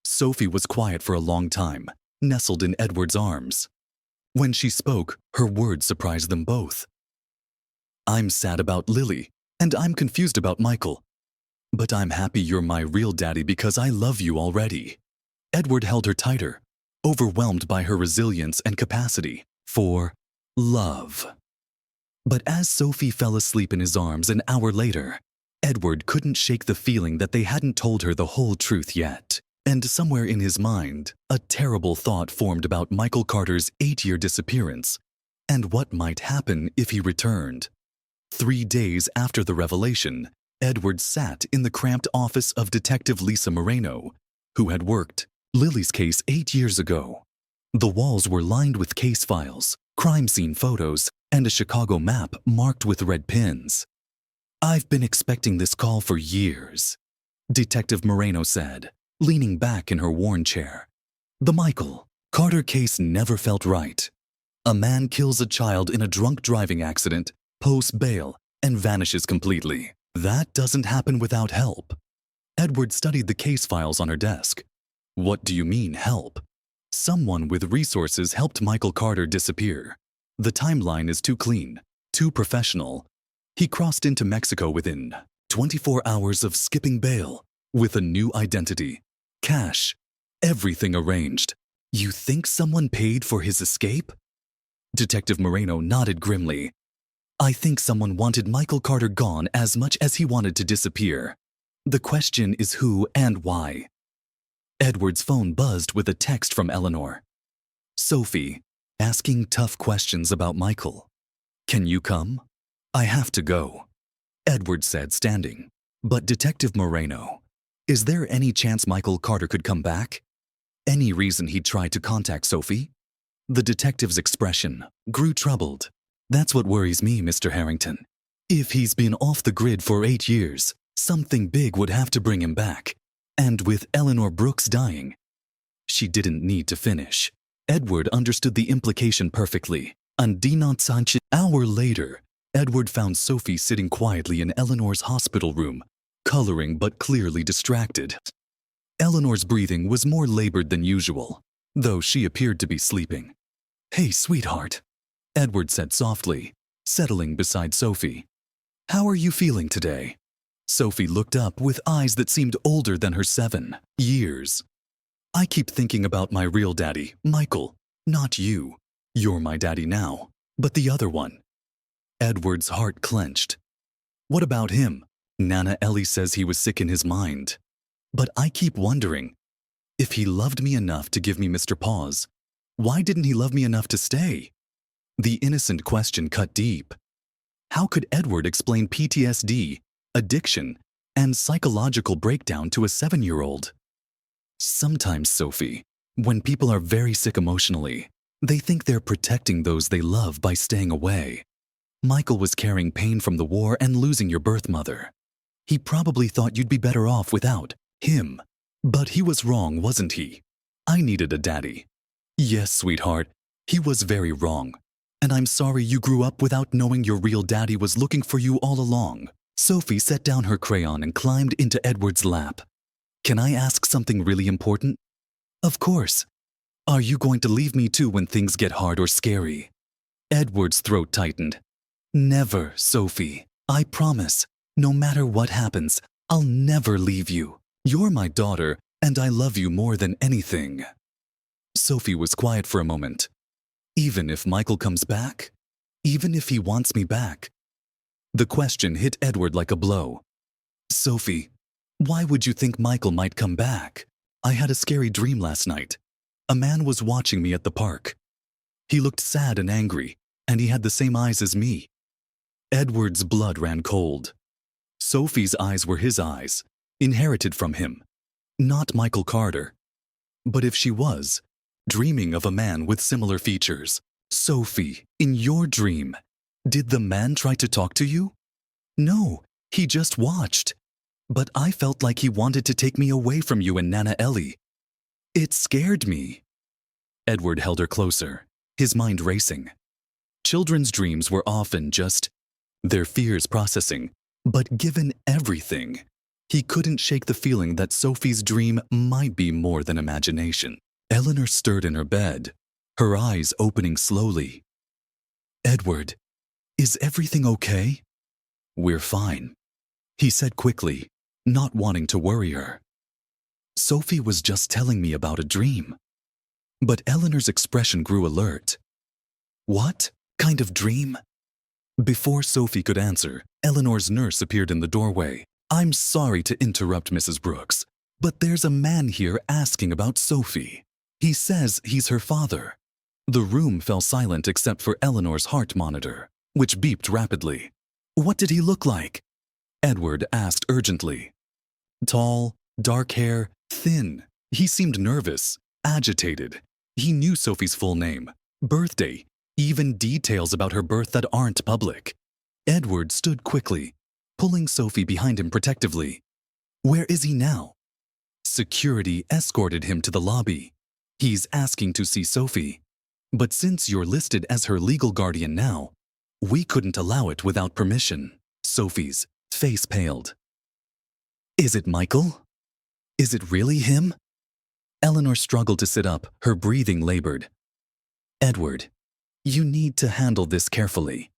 Sophie was quiet for a long time, nestled in Edward's arms. When she spoke, her words surprised them both. I'm sad about Lily, and I'm confused about Michael. But I'm happy you're my real daddy because I love you already. Edward held her tighter, overwhelmed by her resilience and capacity for love. But as Sophie fell asleep in his arms an hour later, Edward couldn't shake the feeling that they hadn't told her the whole truth yet. And somewhere in his mind, a terrible thought formed about Michael Carter's 8-year disappearance and what might happen if he returned. 3 days after the revelation, Edward sat in the cramped office of Detective Lisa Moreno, who had worked Lily's case 8 years ago. The walls were lined with case files, crime scene photos, and a Chicago map marked with red pins. I've been expecting this call for years, Detective Moreno said, leaning back in her worn chair. The Michael Carter case never felt right. A man kills a child in a drunk driving accident, posts bail, and vanishes completely. That doesn't happen without help. Edward studied the case files on her desk. What do you mean, help? Someone with resources helped Michael Carter disappear. The timeline is too clean, too professional. He crossed into Mexico within 24 hours of skipping bail, with a new identity, cash, everything arranged. You think someone paid for his escape? Detective Moreno nodded grimly. I think someone wanted Michael Carter gone as much as he wanted to disappear. The question is who and why. Edward's phone buzzed with a text from Eleanor. Sophie, asking tough questions about Michael. Can you come? I have to go, Edward said, standing. But Detective Moreno, is there any chance Michael Carter could come back? Any reason he'd try to contact Sophie? The detective's expression grew troubled. That's what worries me, Mr. Harrington. If he's been off the grid for 8 years, something big would have to bring him back. And with Eleanor Brooks dying, she didn't need to finish. Edward understood the implication perfectly. Andina Sanchez. An hour later, Edward found Sophie sitting quietly in Eleanor's hospital room, coloring but clearly distracted. Eleanor's breathing was more labored than usual, though she appeared to be sleeping. Hey, sweetheart, Edward said softly, settling beside Sophie. How are you feeling today? Sophie looked up with eyes that seemed older than her 7 years. I keep thinking about my real daddy, Michael, not you. You're my daddy now, but the other one. Edward's heart clenched. What about him? Nana Ellie says he was sick in his mind. But I keep wondering, if he loved me enough to give me Mr. Paws, why didn't he love me enough to stay? The innocent question cut deep. How could Edward explain PTSD, addiction, and psychological breakdown to a 7-year-old? Sometimes, Sophie, when people are very sick emotionally, They think they're protecting those they love by staying away. Michael was carrying pain from the war and losing your birth mother. He probably thought you'd be better off without him. But he was wrong, wasn't he? I needed a daddy. Yes, sweetheart, he was very wrong. And I'm sorry you grew up without knowing your real daddy was looking for you all along. Sophie set down her crayon and climbed into Edward's lap. Can I ask something really important? Of course. Are you going to leave me too when things get hard or scary? Edward's throat tightened. Never, Sophie. I promise. No matter what happens, I'll never leave you. You're my daughter, and I love you more than anything. Sophie was quiet for a moment. Even if Michael comes back? Even if he wants me back? The question hit Edward like a blow. Sophie, why would you think Michael might come back? I had a scary dream last night. A man was watching me at the park. He looked sad and angry, and he had the same eyes as me. Edward's blood ran cold. Sophie's eyes were his eyes, inherited from him, not Michael Carter. But if she was, dreaming of a man with similar features, Sophie, in your dream, did the man try to talk to you? No, he just watched. But I felt like he wanted to take me away from you and Nana Ellie. It scared me. Edward held her closer, his mind racing. Children's dreams were often just their fears processing, but given everything, he couldn't shake the feeling that Sophie's dream might be more than imagination. Eleanor stirred in her bed, her eyes opening slowly. Edward, is everything okay? We're fine, he said quickly, not wanting to worry her. Sophie was just telling me about a dream. But Eleanor's expression grew alert. What kind of dream? Before Sophie could answer, Eleanor's nurse appeared in the doorway. I'm sorry to interrupt, Mrs. Brooks, but there's a man here asking about Sophie. He says he's her father. The room fell silent except for Eleanor's heart monitor, which beeped rapidly. What did he look like? Edward asked urgently. Tall, dark hair, thin. He seemed nervous, agitated. He knew Sophie's full name, birthday, even details about her birth that aren't public. Edward stood quickly, pulling Sophie behind him protectively. Where is he now? Security escorted him to the lobby. He's asking to see Sophie. But since you're listed as her legal guardian now, we couldn't allow it without permission. Sophie's face paled. Is it Michael? Is it really him? Eleanor struggled to sit up, her breathing labored. Edward, you need to handle this carefully.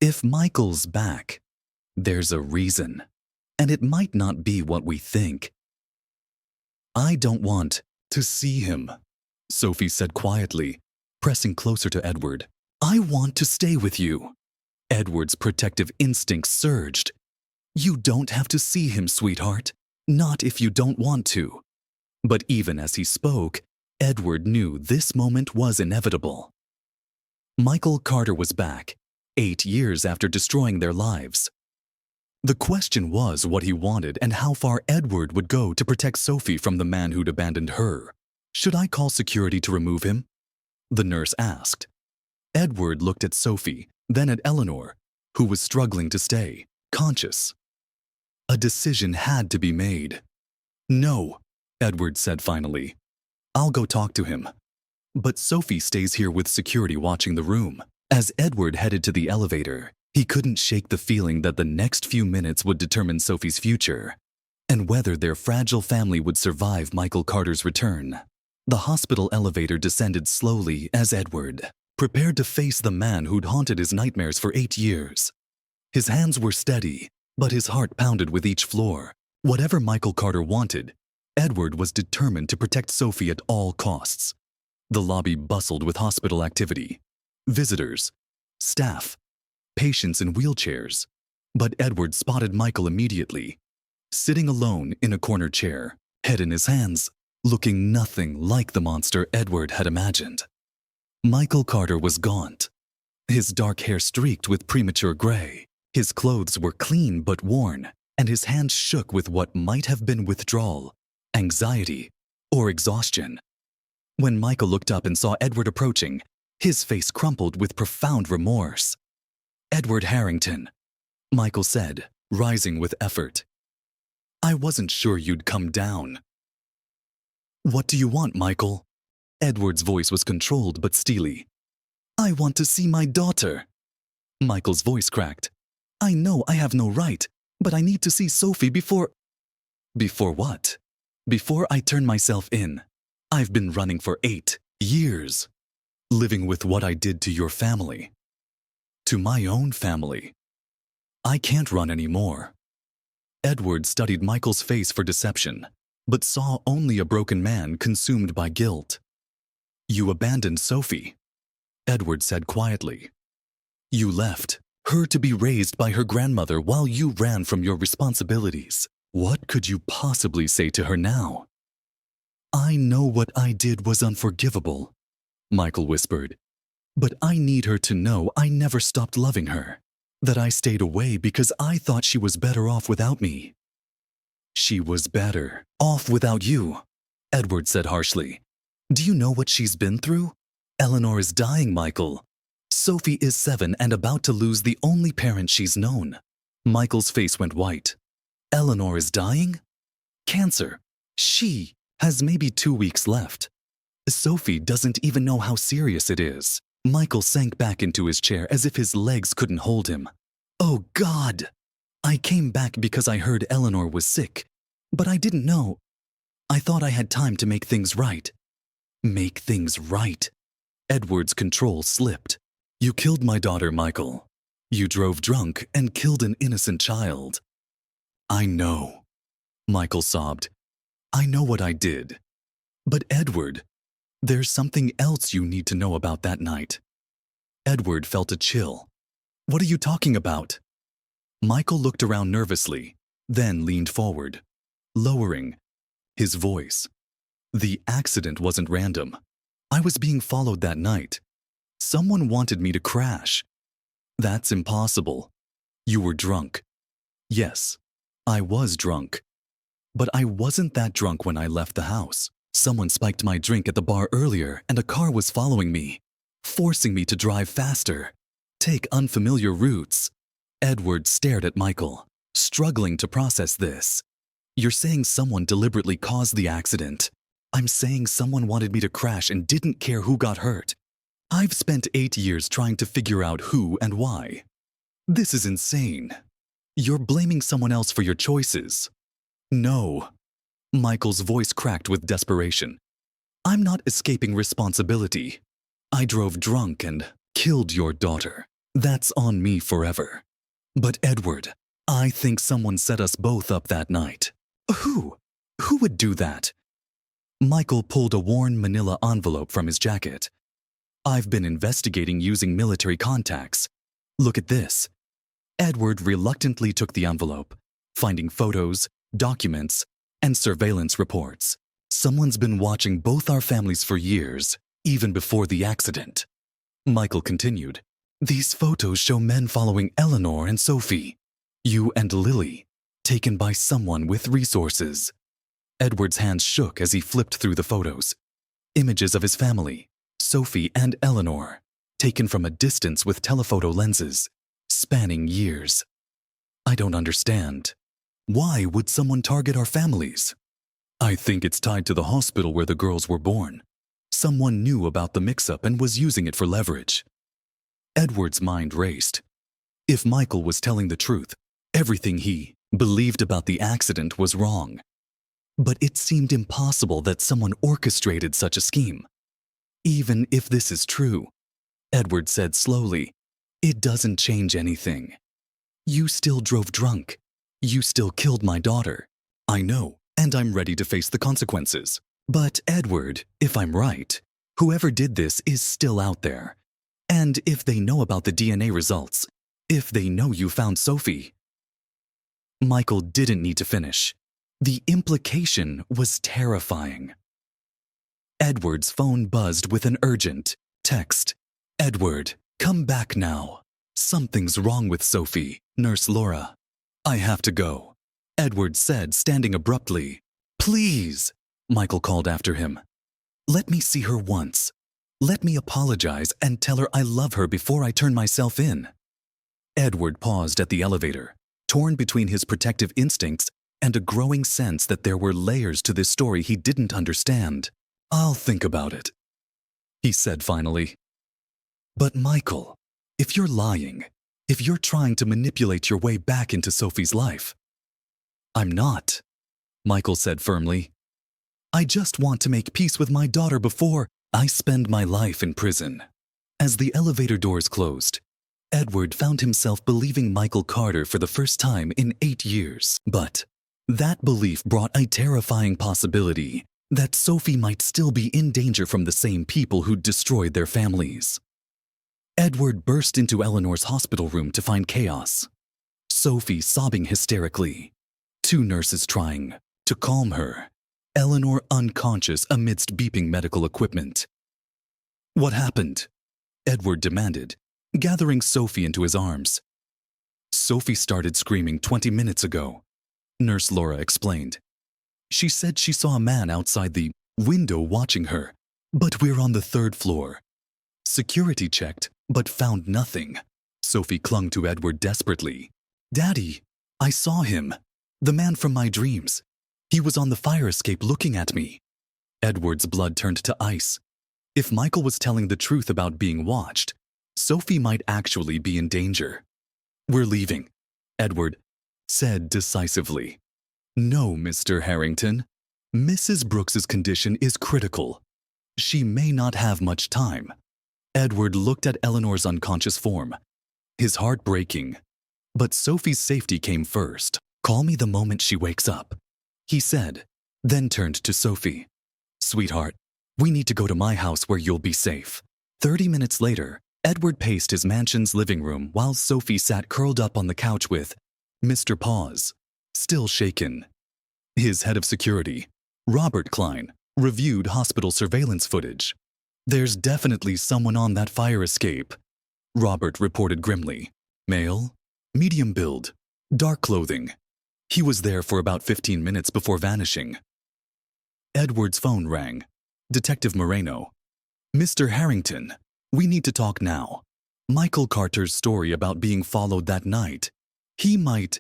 If Michael's back, there's a reason, and it might not be what we think. I don't want to see him, Sophie said quietly, pressing closer to Edward. I want to stay with you. Edward's protective instincts surged. You don't have to see him, sweetheart. Not if you don't want to. But even as he spoke, Edward knew this moment was inevitable. Michael Carter was back, 8 years after destroying their lives. The question was what he wanted and how far Edward would go to protect Sophie from the man who'd abandoned her. Should I call security to remove him? The nurse asked. Edward looked at Sophie, then at Eleanor, who was struggling to stay conscious. A decision had to be made. No, Edward said finally. I'll go talk to him. But Sophie stays here with security watching the room. As Edward headed to the elevator, he couldn't shake the feeling that the next few minutes would determine Sophie's future, and whether their fragile family would survive Michael Carter's return. The hospital elevator descended slowly as Edward prepared to face the man who'd haunted his nightmares for 8 years. His hands were steady, but his heart pounded with each floor. Whatever Michael Carter wanted, Edward was determined to protect Sophie at all costs. The lobby bustled with hospital activity. Visitors, staff, patients in wheelchairs. But Edward spotted Michael immediately, sitting alone in a corner chair, head in his hands, looking nothing like the monster Edward had imagined. Michael Carter was gaunt, his dark hair streaked with premature gray. His clothes were clean but worn, and his hands shook with what might have been withdrawal, anxiety, or exhaustion. When Michael looked up and saw Edward approaching, his face crumpled with profound remorse. "Edward Harrington," Michael said, rising with effort. "I wasn't sure you'd come down." "What do you want, Michael?" Edward's voice was controlled but steely. "I want to see my daughter." Michael's voice cracked. "I know I have no right, but I need to see Sophie before—" "Before what?" "Before I turn myself in. I've been running for 8 years, living with what I did to your family. To my own family. I can't run anymore." Edward studied Michael's face for deception, but saw only a broken man consumed by guilt. "You abandoned Sophie," Edward said quietly. "You left her to be raised by her grandmother while you ran from your responsibilities. What could you possibly say to her now?" "I know what I did was unforgivable," Michael whispered. "But I need her to know I never stopped loving her, that I stayed away because I thought she was better off without me." "She was better off without you," Edward said harshly. "Do you know what she's been through? Eleanor is dying, Michael. Sophie is 7 and about to lose the only parent she's known." Michael's face went white. "Eleanor is dying? Cancer. She has maybe 2 weeks left. Sophie doesn't even know how serious it is." Michael sank back into his chair as if his legs couldn't hold him. "Oh, God! I came back because I heard Eleanor was sick, but I didn't know. I thought I had time to make things right." "Make things right?" Edward's control slipped. "You killed my daughter, Michael. You drove drunk and killed an innocent child." "I know," Michael sobbed. "I know what I did. But Edward, there's something else you need to know about that night." Edward felt a chill. "What are you talking about?" Michael looked around nervously, then leaned forward, lowering his voice. "The accident wasn't random. I was being followed that night. Someone wanted me to crash." "That's impossible. You were drunk." "Yes, I was drunk. But I wasn't that drunk when I left the house. Someone spiked my drink at the bar earlier and a car was following me, forcing me to drive faster, take unfamiliar routes." Edward stared at Michael, struggling to process this. "You're saying someone deliberately caused the accident. I'm saying someone wanted me to crash and didn't care who got hurt. I've spent 8 years trying to figure out who and why. This is insane. You're blaming someone else for your choices." "No." Michael's voice cracked with desperation. "I'm not escaping responsibility. I drove drunk and killed your daughter. That's on me forever. But Edward, I think someone set us both up that night." "Who? Who would do that?" Michael pulled a worn manila envelope from his jacket. "I've been investigating using military contacts. Look at this." Edward reluctantly took the envelope, finding photos, documents, and surveillance reports. "Someone's been watching both our families for years, even before the accident." Michael continued. "These photos show men following Eleanor and Sophie, you and Lily, taken by someone with resources." Edward's hands shook as he flipped through the photos. Images of his family, Sophie and Eleanor, taken from a distance with telephoto lenses, spanning years. "I don't understand. Why would someone target our families?" "I think it's tied to the hospital where the girls were born. Someone knew about the mix-up and was using it for leverage." Edward's mind raced. If Michael was telling the truth, everything he believed about the accident was wrong. But it seemed impossible that someone orchestrated such a scheme. "Even if this is true," Edward said slowly, "it doesn't change anything. You still drove drunk. You still killed my daughter. I know, and I'm ready to face the consequences. But Edward, if I'm right, whoever did this is still out there. And if they know about the DNA results, if they know you found Sophie—" Michael didn't need to finish. The implication was terrifying. Edward's phone buzzed with an urgent text. "Edward, come back now. Something's wrong with Sophie, Nurse Laura." "I have to go," Edward said, standing abruptly. "Please," Michael called after him. Let me see her once. Let me apologize and tell her I love her before I turn myself in. Edward paused at the elevator, torn between his protective instincts and a growing sense that there were layers to this story he didn't understand. I'll think about it, he said finally. But Michael, if you're lying, if you're trying to manipulate your way back into Sophie's life. I'm not, Michael said firmly. I just want to make peace with my daughter before I spend my life in prison. As the elevator doors closed, Edward found himself believing Michael Carter for the first time in 8 years. But that belief brought a terrifying possibility that Sophie might still be in danger from the same people who'd destroyed their families. Edward burst into Eleanor's hospital room to find chaos. Sophie sobbing hysterically, 2 nurses trying to calm her, Eleanor unconscious amidst beeping medical equipment. What happened? Edward demanded, gathering Sophie into his arms. Sophie started screaming 20 minutes ago, Nurse Laura explained. She said she saw a man outside the window watching her, but we're on the 3rd floor. Security checked, but found nothing. Sophie clung to Edward desperately. Daddy, I saw him. The man from my dreams. He was on the fire escape looking at me. Edward's blood turned to ice. If Michael was telling the truth about being watched, Sophie might actually be in danger. We're leaving, Edward said decisively. No, Mr. Harrington. Mrs. Brooks's condition is critical. She may not have much time. Edward looked at Eleanor's unconscious form, his heart breaking. But Sophie's safety came first. Call me the moment she wakes up, he said, then turned to Sophie. Sweetheart, we need to go to my house where you'll be safe. 30 minutes later, Edward paced his mansion's living room while Sophie sat curled up on the couch with Mr. Paws, still shaken. His head of security, Robert Klein, reviewed hospital surveillance footage. There's definitely someone on that fire escape, Robert reported grimly. Male, medium build, dark clothing. He was there for about 15 minutes before vanishing. Edward's phone rang. Detective Moreno. Mr. Harrington, we need to talk now. Michael Carter's story about being followed that night. He might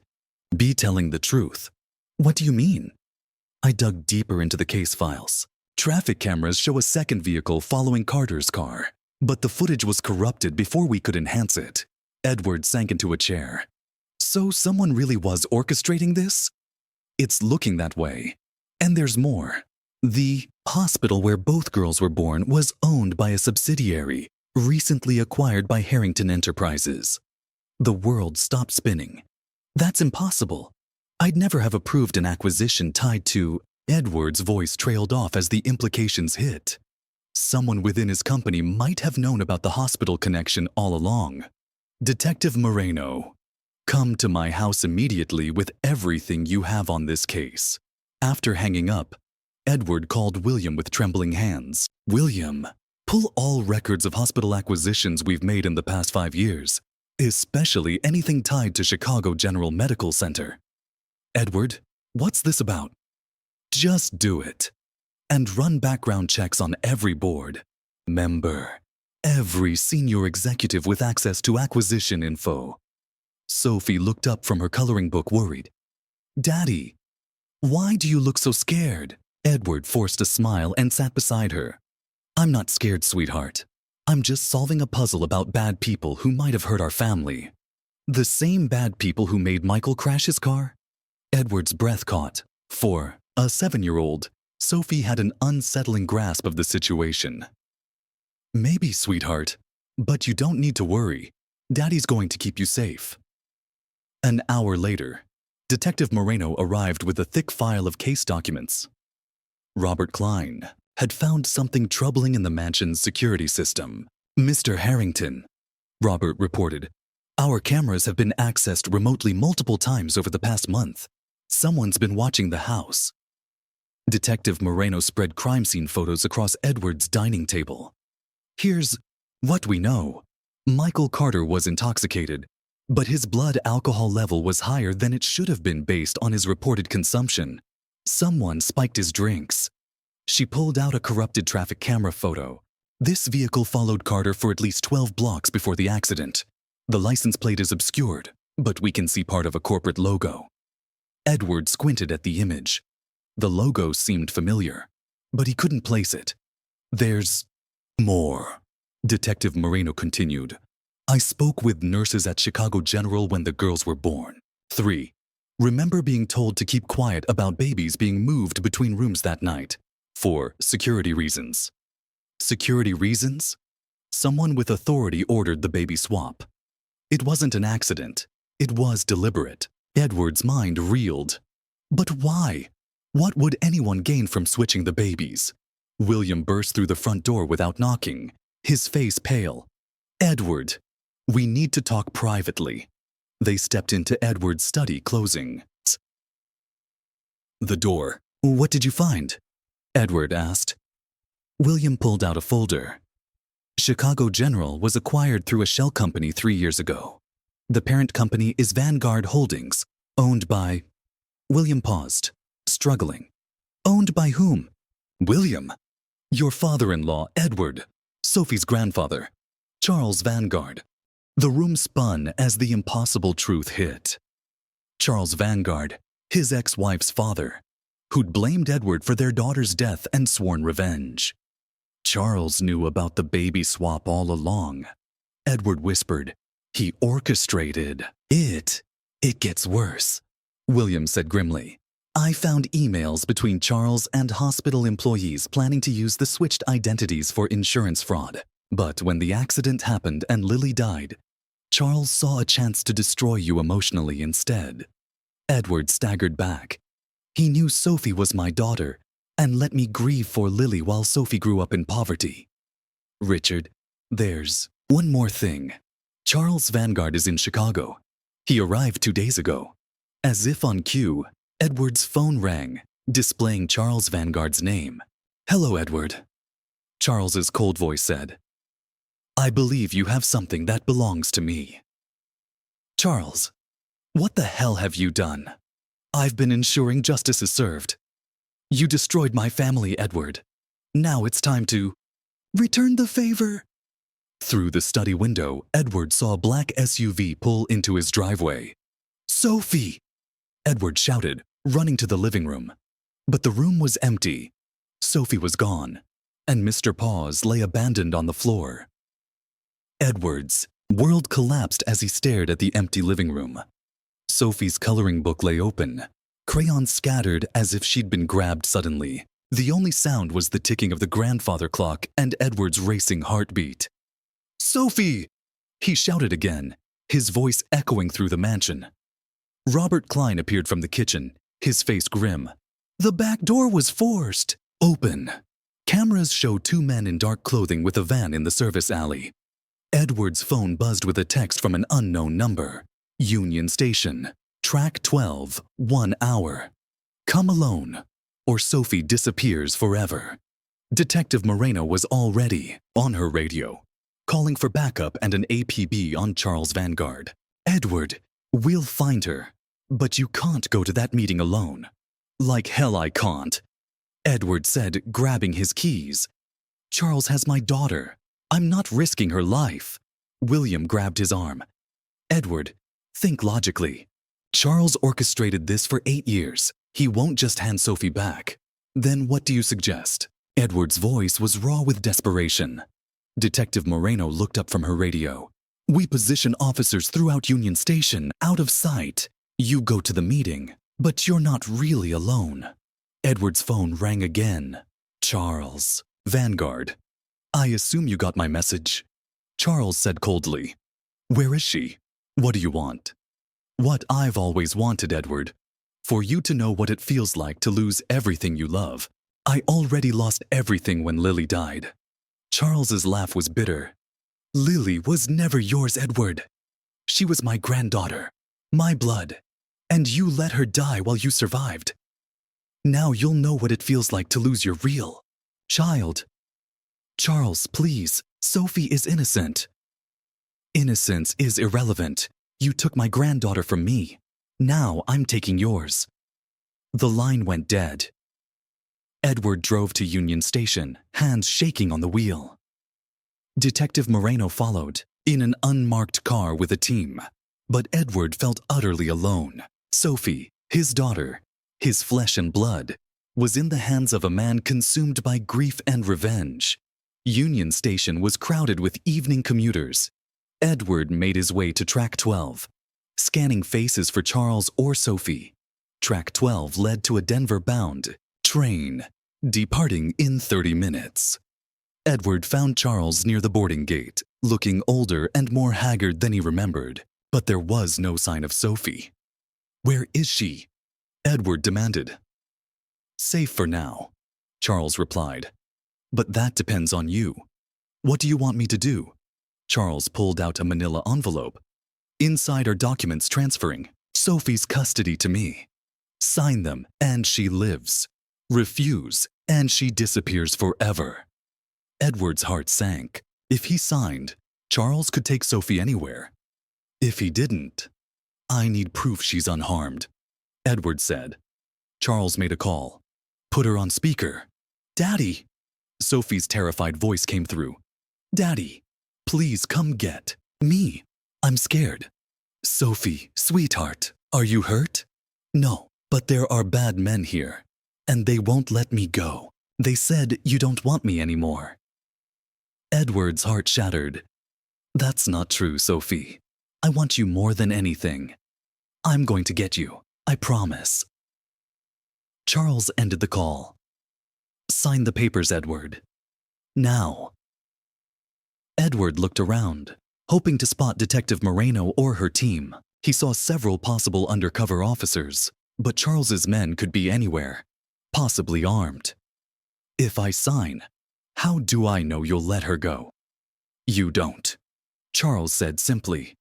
be telling the truth. What do you mean? I dug deeper into the case files. Traffic cameras show a second vehicle following Carter's car, but the footage was corrupted before we could enhance it. Edward sank into a chair. So someone really was orchestrating this? It's looking that way. And there's more. The hospital where both girls were born was owned by a subsidiary, recently acquired by Harrington Enterprises. The world stopped spinning. That's impossible. I'd never have approved an acquisition tied to... Edward's voice trailed off as the implications hit. Someone within his company might have known about the hospital connection all along. Detective Moreno, come to my house immediately with everything you have on this case. After hanging up, Edward called William with trembling hands. William, pull all records of hospital acquisitions we've made in the past 5 years, especially anything tied to Chicago General Medical Center. Edward, what's this about? Just do it. And run background checks on every board, member, every senior executive with access to acquisition info. Sophie looked up from her coloring book worried. Daddy, why do you look so scared? Edward forced a smile and sat beside her. I'm not scared, sweetheart. I'm just solving a puzzle about bad people who might have hurt our family. The same bad people who made Michael crash his car? Edward's breath caught. For a 7-year-old, Sophie had an unsettling grasp of the situation. Maybe, sweetheart, but you don't need to worry. Daddy's going to keep you safe. An hour later, Detective Moreno arrived with a thick file of case documents. Robert Klein had found something troubling in the mansion's security system. Mr. Harrington, Robert reported, our cameras have been accessed remotely multiple times over the past month. Someone's been watching the house. Detective Moreno spread crime scene photos across Edward's dining table. Here's what we know. Michael Carter was intoxicated, but his blood alcohol level was higher than it should have been based on his reported consumption. Someone spiked his drinks. She pulled out a corrupted traffic camera photo. This vehicle followed Carter for at least 12 blocks before the accident. The license plate is obscured, but we can see part of a corporate logo. Edward squinted at the image. The logo seemed familiar, but he couldn't place it. There's more, Detective Moreno continued. I spoke with nurses at Chicago General when the girls were born. 3. Remember being told to keep quiet about babies being moved between rooms that night. 4. Security reasons. Security reasons? Someone with authority ordered the baby swap. It wasn't an accident. It was deliberate. Edward's mind reeled. But why? What would anyone gain from switching the babies? William burst through the front door without knocking, his face pale. Edward, we need to talk privately. They stepped into Edward's study, closing the door. What did you find? Edward asked. William pulled out a folder. Chicago General was acquired through a shell company 3 years ago. The parent company is Vanguard Holdings, owned by... William paused, struggling. Owned by whom? William. Your father-in-law, Edward, Sophie's grandfather, Charles Vanguard. The room spun as the impossible truth hit. Charles Vanguard, his ex-wife's father, who'd blamed Edward for their daughter's death and sworn revenge. Charles knew about the baby swap all along. Edward whispered, he orchestrated it. It gets worse, William said grimly. I found emails between Charles and hospital employees planning to use the switched identities for insurance fraud. But when the accident happened and Lily died, Charles saw a chance to destroy you emotionally instead. Edward staggered back. He knew Sophie was my daughter and let me grieve for Lily while Sophie grew up in poverty. Richard, there's one more thing. Charles Vanguard is in Chicago. He arrived 2 days ago. As if on cue, Edward's phone rang, displaying Charles Vanguard's name. Hello, Edward. Charles's cold voice said. I believe you have something that belongs to me. Charles, what the hell have you done? I've been ensuring justice is served. You destroyed my family, Edward. Now it's time to return the favor. Through the study window, Edward saw a black SUV pull into his driveway. Sophie! Edward shouted, running to the living room. But the room was empty. Sophie was gone, and Mr. Paws lay abandoned on the floor. Edward's world collapsed as he stared at the empty living room. Sophie's coloring book lay open, crayons scattered as if she'd been grabbed suddenly. The only sound was the ticking of the grandfather clock and Edward's racing heartbeat. Sophie! He shouted again, his voice echoing through the mansion. Robert Klein appeared from the kitchen, his face grim. The back door was forced open. Cameras showed 2 men in dark clothing with a van in the service alley. Edward's phone buzzed with a text from an unknown number. Union Station. Track 12, 1 hour. Come alone, or Sophie disappears forever. Detective Moreno was already on her radio, calling for backup and an APB on Charles Vanguard. Edward, we'll find her, but you can't go to that meeting alone. Like hell I can't, Edward said, grabbing his keys. Charles has my daughter. I'm not risking her life. William grabbed his arm. Edward, think logically. Charles orchestrated this for 8 years. He won't just hand Sophie back. Then what do you suggest? Edward's voice was raw with desperation. Detective Moreno looked up from her radio. We position officers throughout Union Station, out of sight. You go to the meeting, but you're not really alone. Edward's phone rang again. Charles, Vanguard. I assume you got my message. Charles said coldly. Where is she? What do you want? What I've always wanted, Edward. For you to know what it feels like to lose everything you love. I already lost everything when Lily died. Charles's laugh was bitter. Lily was never yours, Edward. She was my granddaughter, my blood, and you let her die while you survived. Now you'll know what it feels like to lose your real child. Charles, please, Sophie is innocent. Innocence is irrelevant. You took my granddaughter from me. Now I'm taking yours. The line went dead. Edward drove to Union Station, hands shaking on the wheel. Detective Moreno followed, in an unmarked car with a team. But Edward felt utterly alone. Sophie, his daughter, his flesh and blood, was in the hands of a man consumed by grief and revenge. Union Station was crowded with evening commuters. Edward made his way to Track 12, scanning faces for Charles or Sophie. Track 12 led to a Denver-bound train, departing in 30 minutes. Edward found Charles near the boarding gate, looking older and more haggard than he remembered. But there was no sign of Sophie. "Where is she?" Edward demanded. "Safe for now," Charles replied. "But that depends on you. What do you want me to do?" Charles pulled out a manila envelope. "Inside are documents transferring Sophie's custody to me. Sign them and she lives. Refuse and she disappears forever." Edward's heart sank. If he signed, Charles could take Sophie anywhere. If he didn't, "I need proof she's unharmed," Edward said. Charles made a call. "Put her on speaker." "Daddy!" Sophie's terrified voice came through. "Daddy, please come get me. I'm scared." "Sophie, sweetheart, are you hurt?" "No, but there are bad men here, and they won't let me go. They said you don't want me anymore." Edward's heart shattered. "That's not true, Sophie. I want you more than anything. I'm going to get you, I promise." Charles ended the call. "Sign the papers, Edward. Now." Edward looked around, hoping to spot Detective Moreno or her team. He saw several possible undercover officers, but Charles's men could be anywhere, possibly armed. "If I sign, how do I know you'll let her go?" "You don't," Charles said simply.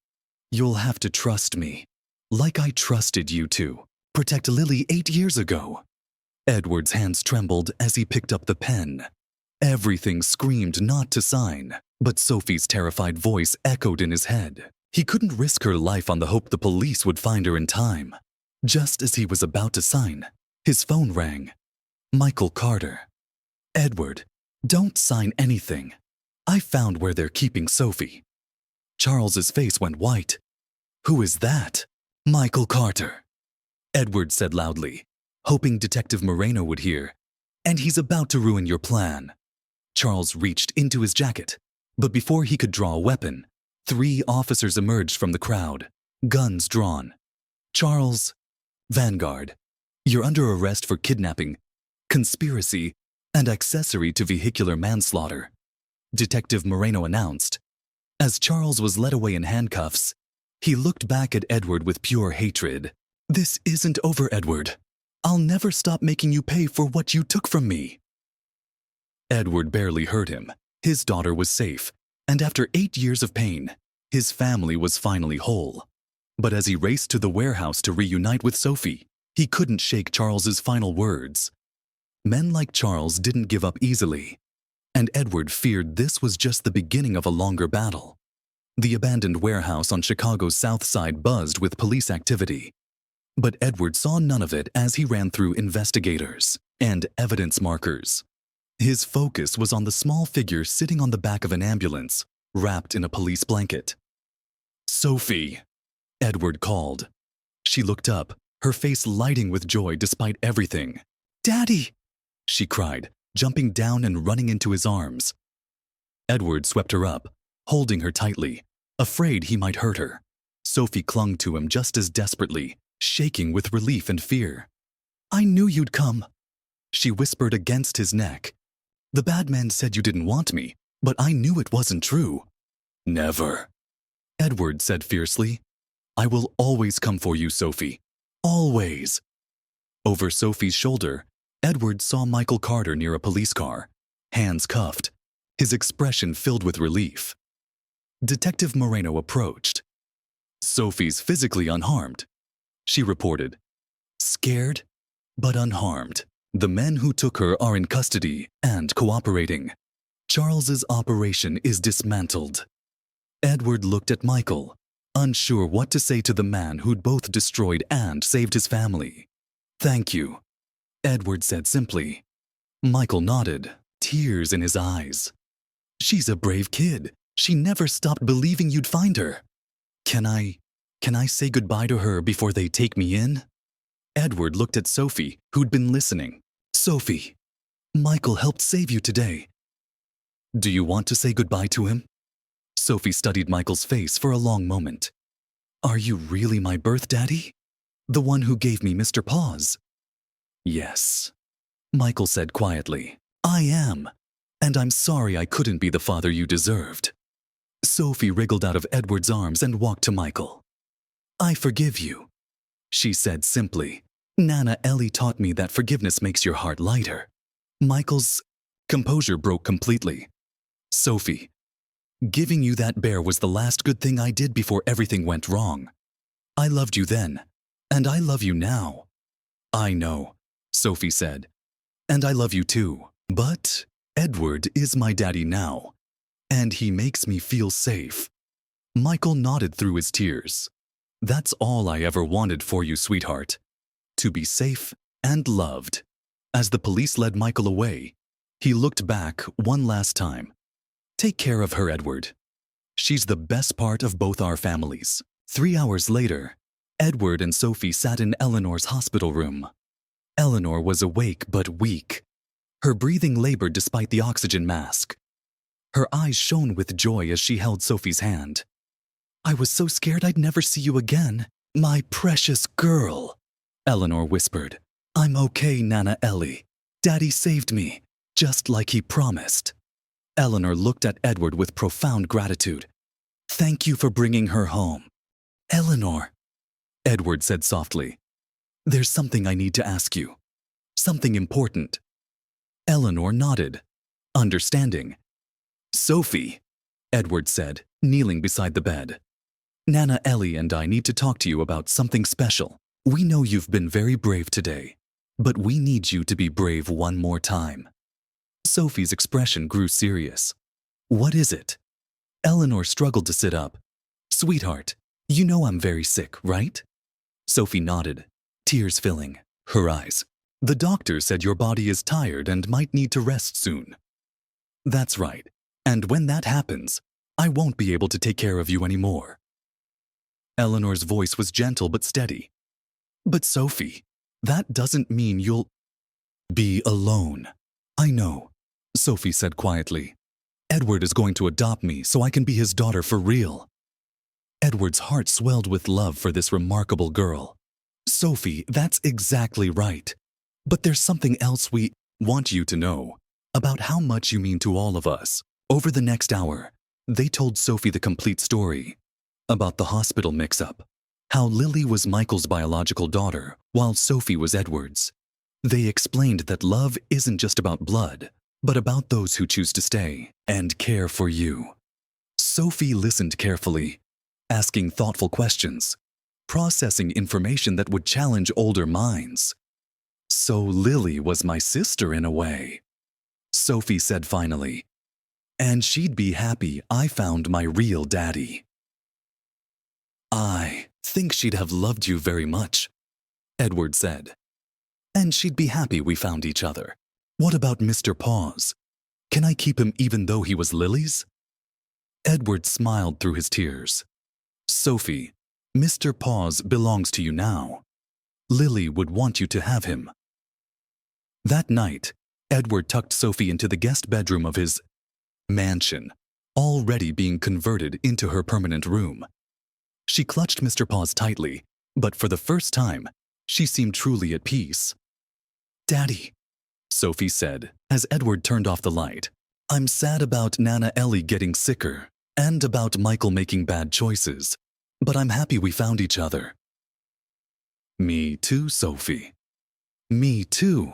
"You'll have to trust me, like I trusted you to protect Lily 8 years ago." Edward's hands trembled as he picked up the pen. Everything screamed not to sign, but Sophie's terrified voice echoed in his head. He couldn't risk her life on the hope the police would find her in time. Just as he was about to sign, his phone rang. Michael Carter. "Edward, don't sign anything. I found where they're keeping Sophie." Charles's face went white. "Who is that?" "Michael Carter," Edward said loudly, hoping Detective Moreno would hear. "And he's about to ruin your plan." Charles reached into his jacket, but before he could draw a weapon, 3 officers emerged from the crowd, guns drawn. "Charles, Vanguard, you're under arrest for kidnapping, conspiracy, and accessory to vehicular manslaughter," Detective Moreno announced. As Charles was led away in handcuffs, he looked back at Edward with pure hatred. "This isn't over, Edward. I'll never stop making you pay for what you took from me." Edward barely heard him. His daughter was safe, and after 8 years of pain, his family was finally whole. But as he raced to the warehouse to reunite with Sophie, he couldn't shake Charles's final words. Men like Charles didn't give up easily, and Edward feared this was just the beginning of a longer battle. The abandoned warehouse on Chicago's South Side buzzed with police activity. But Edward saw none of it as he ran through investigators and evidence markers. His focus was on the small figure sitting on the back of an ambulance, wrapped in a police blanket. "Sophie," Edward called. She looked up, her face lighting with joy despite everything. "Daddy!" she cried, jumping down and running into his arms. Edward swept her up, holding her tightly, afraid he might hurt her. Sophie clung to him just as desperately, shaking with relief and fear. "I knew you'd come," she whispered against his neck. "The bad man said you didn't want me, but I knew it wasn't true." "Never," Edward said fiercely. "I will always come for you, Sophie. Always." Over Sophie's shoulder, Edward saw Michael Carter near a police car, hands cuffed, his expression filled with relief. Detective Moreno approached. "Sophie's physically unharmed," she reported. "Scared, but unharmed. The men who took her are in custody and cooperating. Charles's operation is dismantled." Edward looked at Michael, unsure what to say to the man who'd both destroyed and saved his family. "Thank you," Edward said simply. Michael nodded, tears in his eyes. She's a brave kid. She never stopped believing you'd find her. Can I say goodbye to her before they take me in? Edward looked at Sophie, who'd been listening. Sophie, Michael helped save you today. Do you want to say goodbye to him? Sophie studied Michael's face for a long moment. Are you really my birth daddy? The one who gave me Mr. Paws? Yes, Michael said quietly. I am, and I'm sorry I couldn't be the father you deserved. Sophie wriggled out of Edward's arms and walked to Michael. I forgive you, she said simply. Nana Ellie taught me that forgiveness makes your heart lighter. Michael's composure broke completely. Sophie, giving you that bear was the last good thing I did before everything went wrong. I loved you then, and I love you now. I know, Sophie said, and I love you too. But Edward is my daddy now, and he makes me feel safe. Michael nodded through his tears. That's all I ever wanted for you, sweetheart. To be safe and loved. As the police led Michael away, he looked back one last time. Take care of her, Edward. She's the best part of both our families. 3 hours later, Edward and Sophie sat in Eleanor's hospital room. Eleanor was awake but weak. Her breathing labored despite the oxygen mask. Her eyes shone with joy as she held Sophie's hand. I was so scared I'd never see you again. My precious girl, Eleanor whispered. I'm okay, Nana Ellie. Daddy saved me, just like he promised. Eleanor looked at Edward with profound gratitude. Thank you for bringing her home. Eleanor, Edward said softly. There's something I need to ask you. Something important. Eleanor nodded, understanding. Sophie, Edward said, kneeling beside the bed. Nana Ellie and I need to talk to you about something special. We know you've been very brave today, but we need you to be brave one more time. Sophie's expression grew serious. What is it? Eleanor struggled to sit up. Sweetheart, you know I'm very sick, right? Sophie nodded, tears filling her eyes. The doctor said your body is tired and might need to rest soon. That's right. And when that happens, I won't be able to take care of you anymore. Eleanor's voice was gentle but steady. But Sophie, that doesn't mean you'll be alone. I know, Sophie said quietly. Edward is going to adopt me so I can be his daughter for real. Edward's heart swelled with love for this remarkable girl. Sophie, that's exactly right. But there's something else we want you to know about how much you mean to all of us. Over the next hour, they told Sophie the complete story about the hospital mix-up, how Lily was Michael's biological daughter while Sophie was Edward's. They explained that love isn't just about blood, but about those who choose to stay and care for you. Sophie listened carefully, asking thoughtful questions, processing information that would challenge older minds. So Lily was my sister in a way, Sophie said finally. And she'd be happy I found my real daddy. I think she'd have loved you very much, Edward said. And she'd be happy we found each other. What about Mr. Paws? Can I keep him even though he was Lily's? Edward smiled through his tears. Sophie, Mr. Paws belongs to you now. Lily would want you to have him. That night, Edward tucked Sophie into the guest bedroom of his mansion, already being converted into her permanent room. She clutched Mr. Paws tightly, but for the first time, she seemed truly at peace. Daddy, Sophie said, as Edward turned off the light. I'm sad about Nana Ellie getting sicker, and about Michael making bad choices, but I'm happy we found each other. Me too, Sophie. Me too.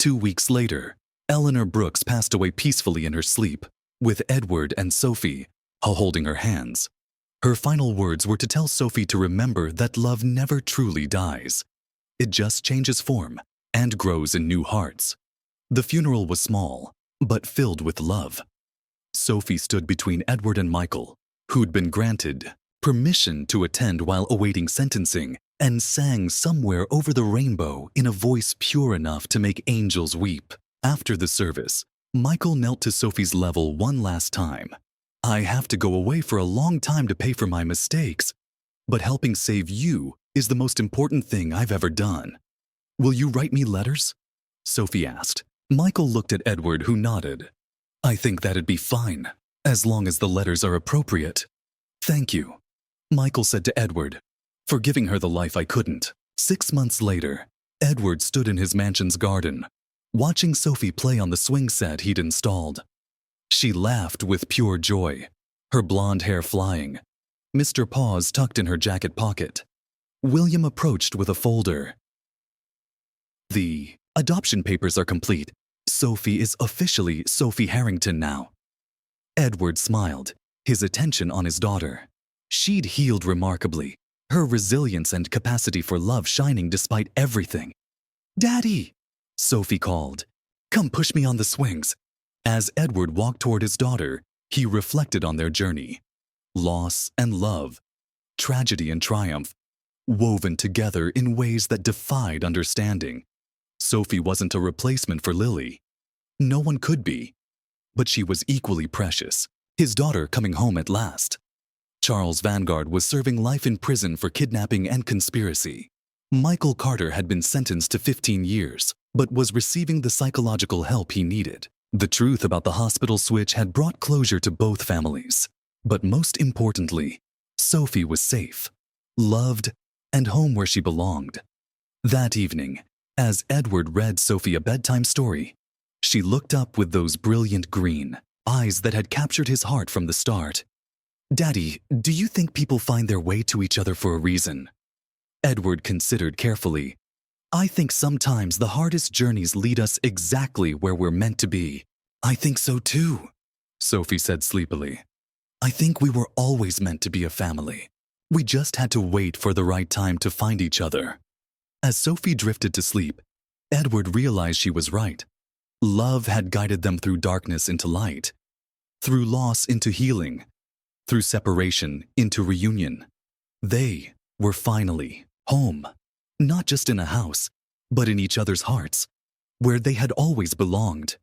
2 weeks later, Eleanor Brooks passed away peacefully in her sleep, with Edward and Sophie holding her hands. Her final words were to tell Sophie to remember that love never truly dies. It just changes form and grows in new hearts. The funeral was small, but filled with love. Sophie stood between Edward and Michael, who'd been granted permission to attend while awaiting sentencing, and sang Somewhere Over the Rainbow in a voice pure enough to make angels weep. After the service, Michael knelt to Sophie's level one last time. I have to go away for a long time to pay for my mistakes, but helping save you is the most important thing I've ever done. Will you write me letters? Sophie asked. Michael looked at Edward, who nodded. I think that'd be fine, as long as the letters are appropriate. Thank you, Michael said to Edward, for giving her the life I couldn't. 6 months later, Edward stood in his mansion's garden, watching Sophie play on the swing set he'd installed. She laughed with pure joy, her blonde hair flying, Mr. Paws tucked in her jacket pocket. William approached with a folder. The adoption papers are complete. Sophie is officially Sophie Harrington now. Edward smiled, his attention on his daughter. She'd healed remarkably, her resilience and capacity for love shining despite everything. Daddy, Sophie called. Come push me on the swings. As Edward walked toward his daughter, he reflected on their journey. Loss and love, tragedy and triumph, woven together in ways that defied understanding. Sophie wasn't a replacement for Lily. No one could be. But she was equally precious, his daughter coming home at last. Charles Vanguard was serving life in prison for kidnapping and conspiracy. Michael Carter had been sentenced to 15 years, but was receiving the psychological help he needed. The truth about the hospital switch had brought closure to both families. But most importantly, Sophie was safe, loved, and home where she belonged. That evening, as Edward read Sophie a bedtime story, she looked up with those brilliant green eyes that had captured his heart from the start. Daddy, do you think people find their way to each other for a reason? Edward considered carefully. I think sometimes the hardest journeys lead us exactly where we're meant to be. I think so too, Sophie said sleepily. I think we were always meant to be a family. We just had to wait for the right time to find each other. As Sophie drifted to sleep, Edward realized she was right. Love had guided them through darkness into light, through loss into healing, through separation into reunion. They were finally home, not just in a house, but in each other's hearts, where they had always belonged.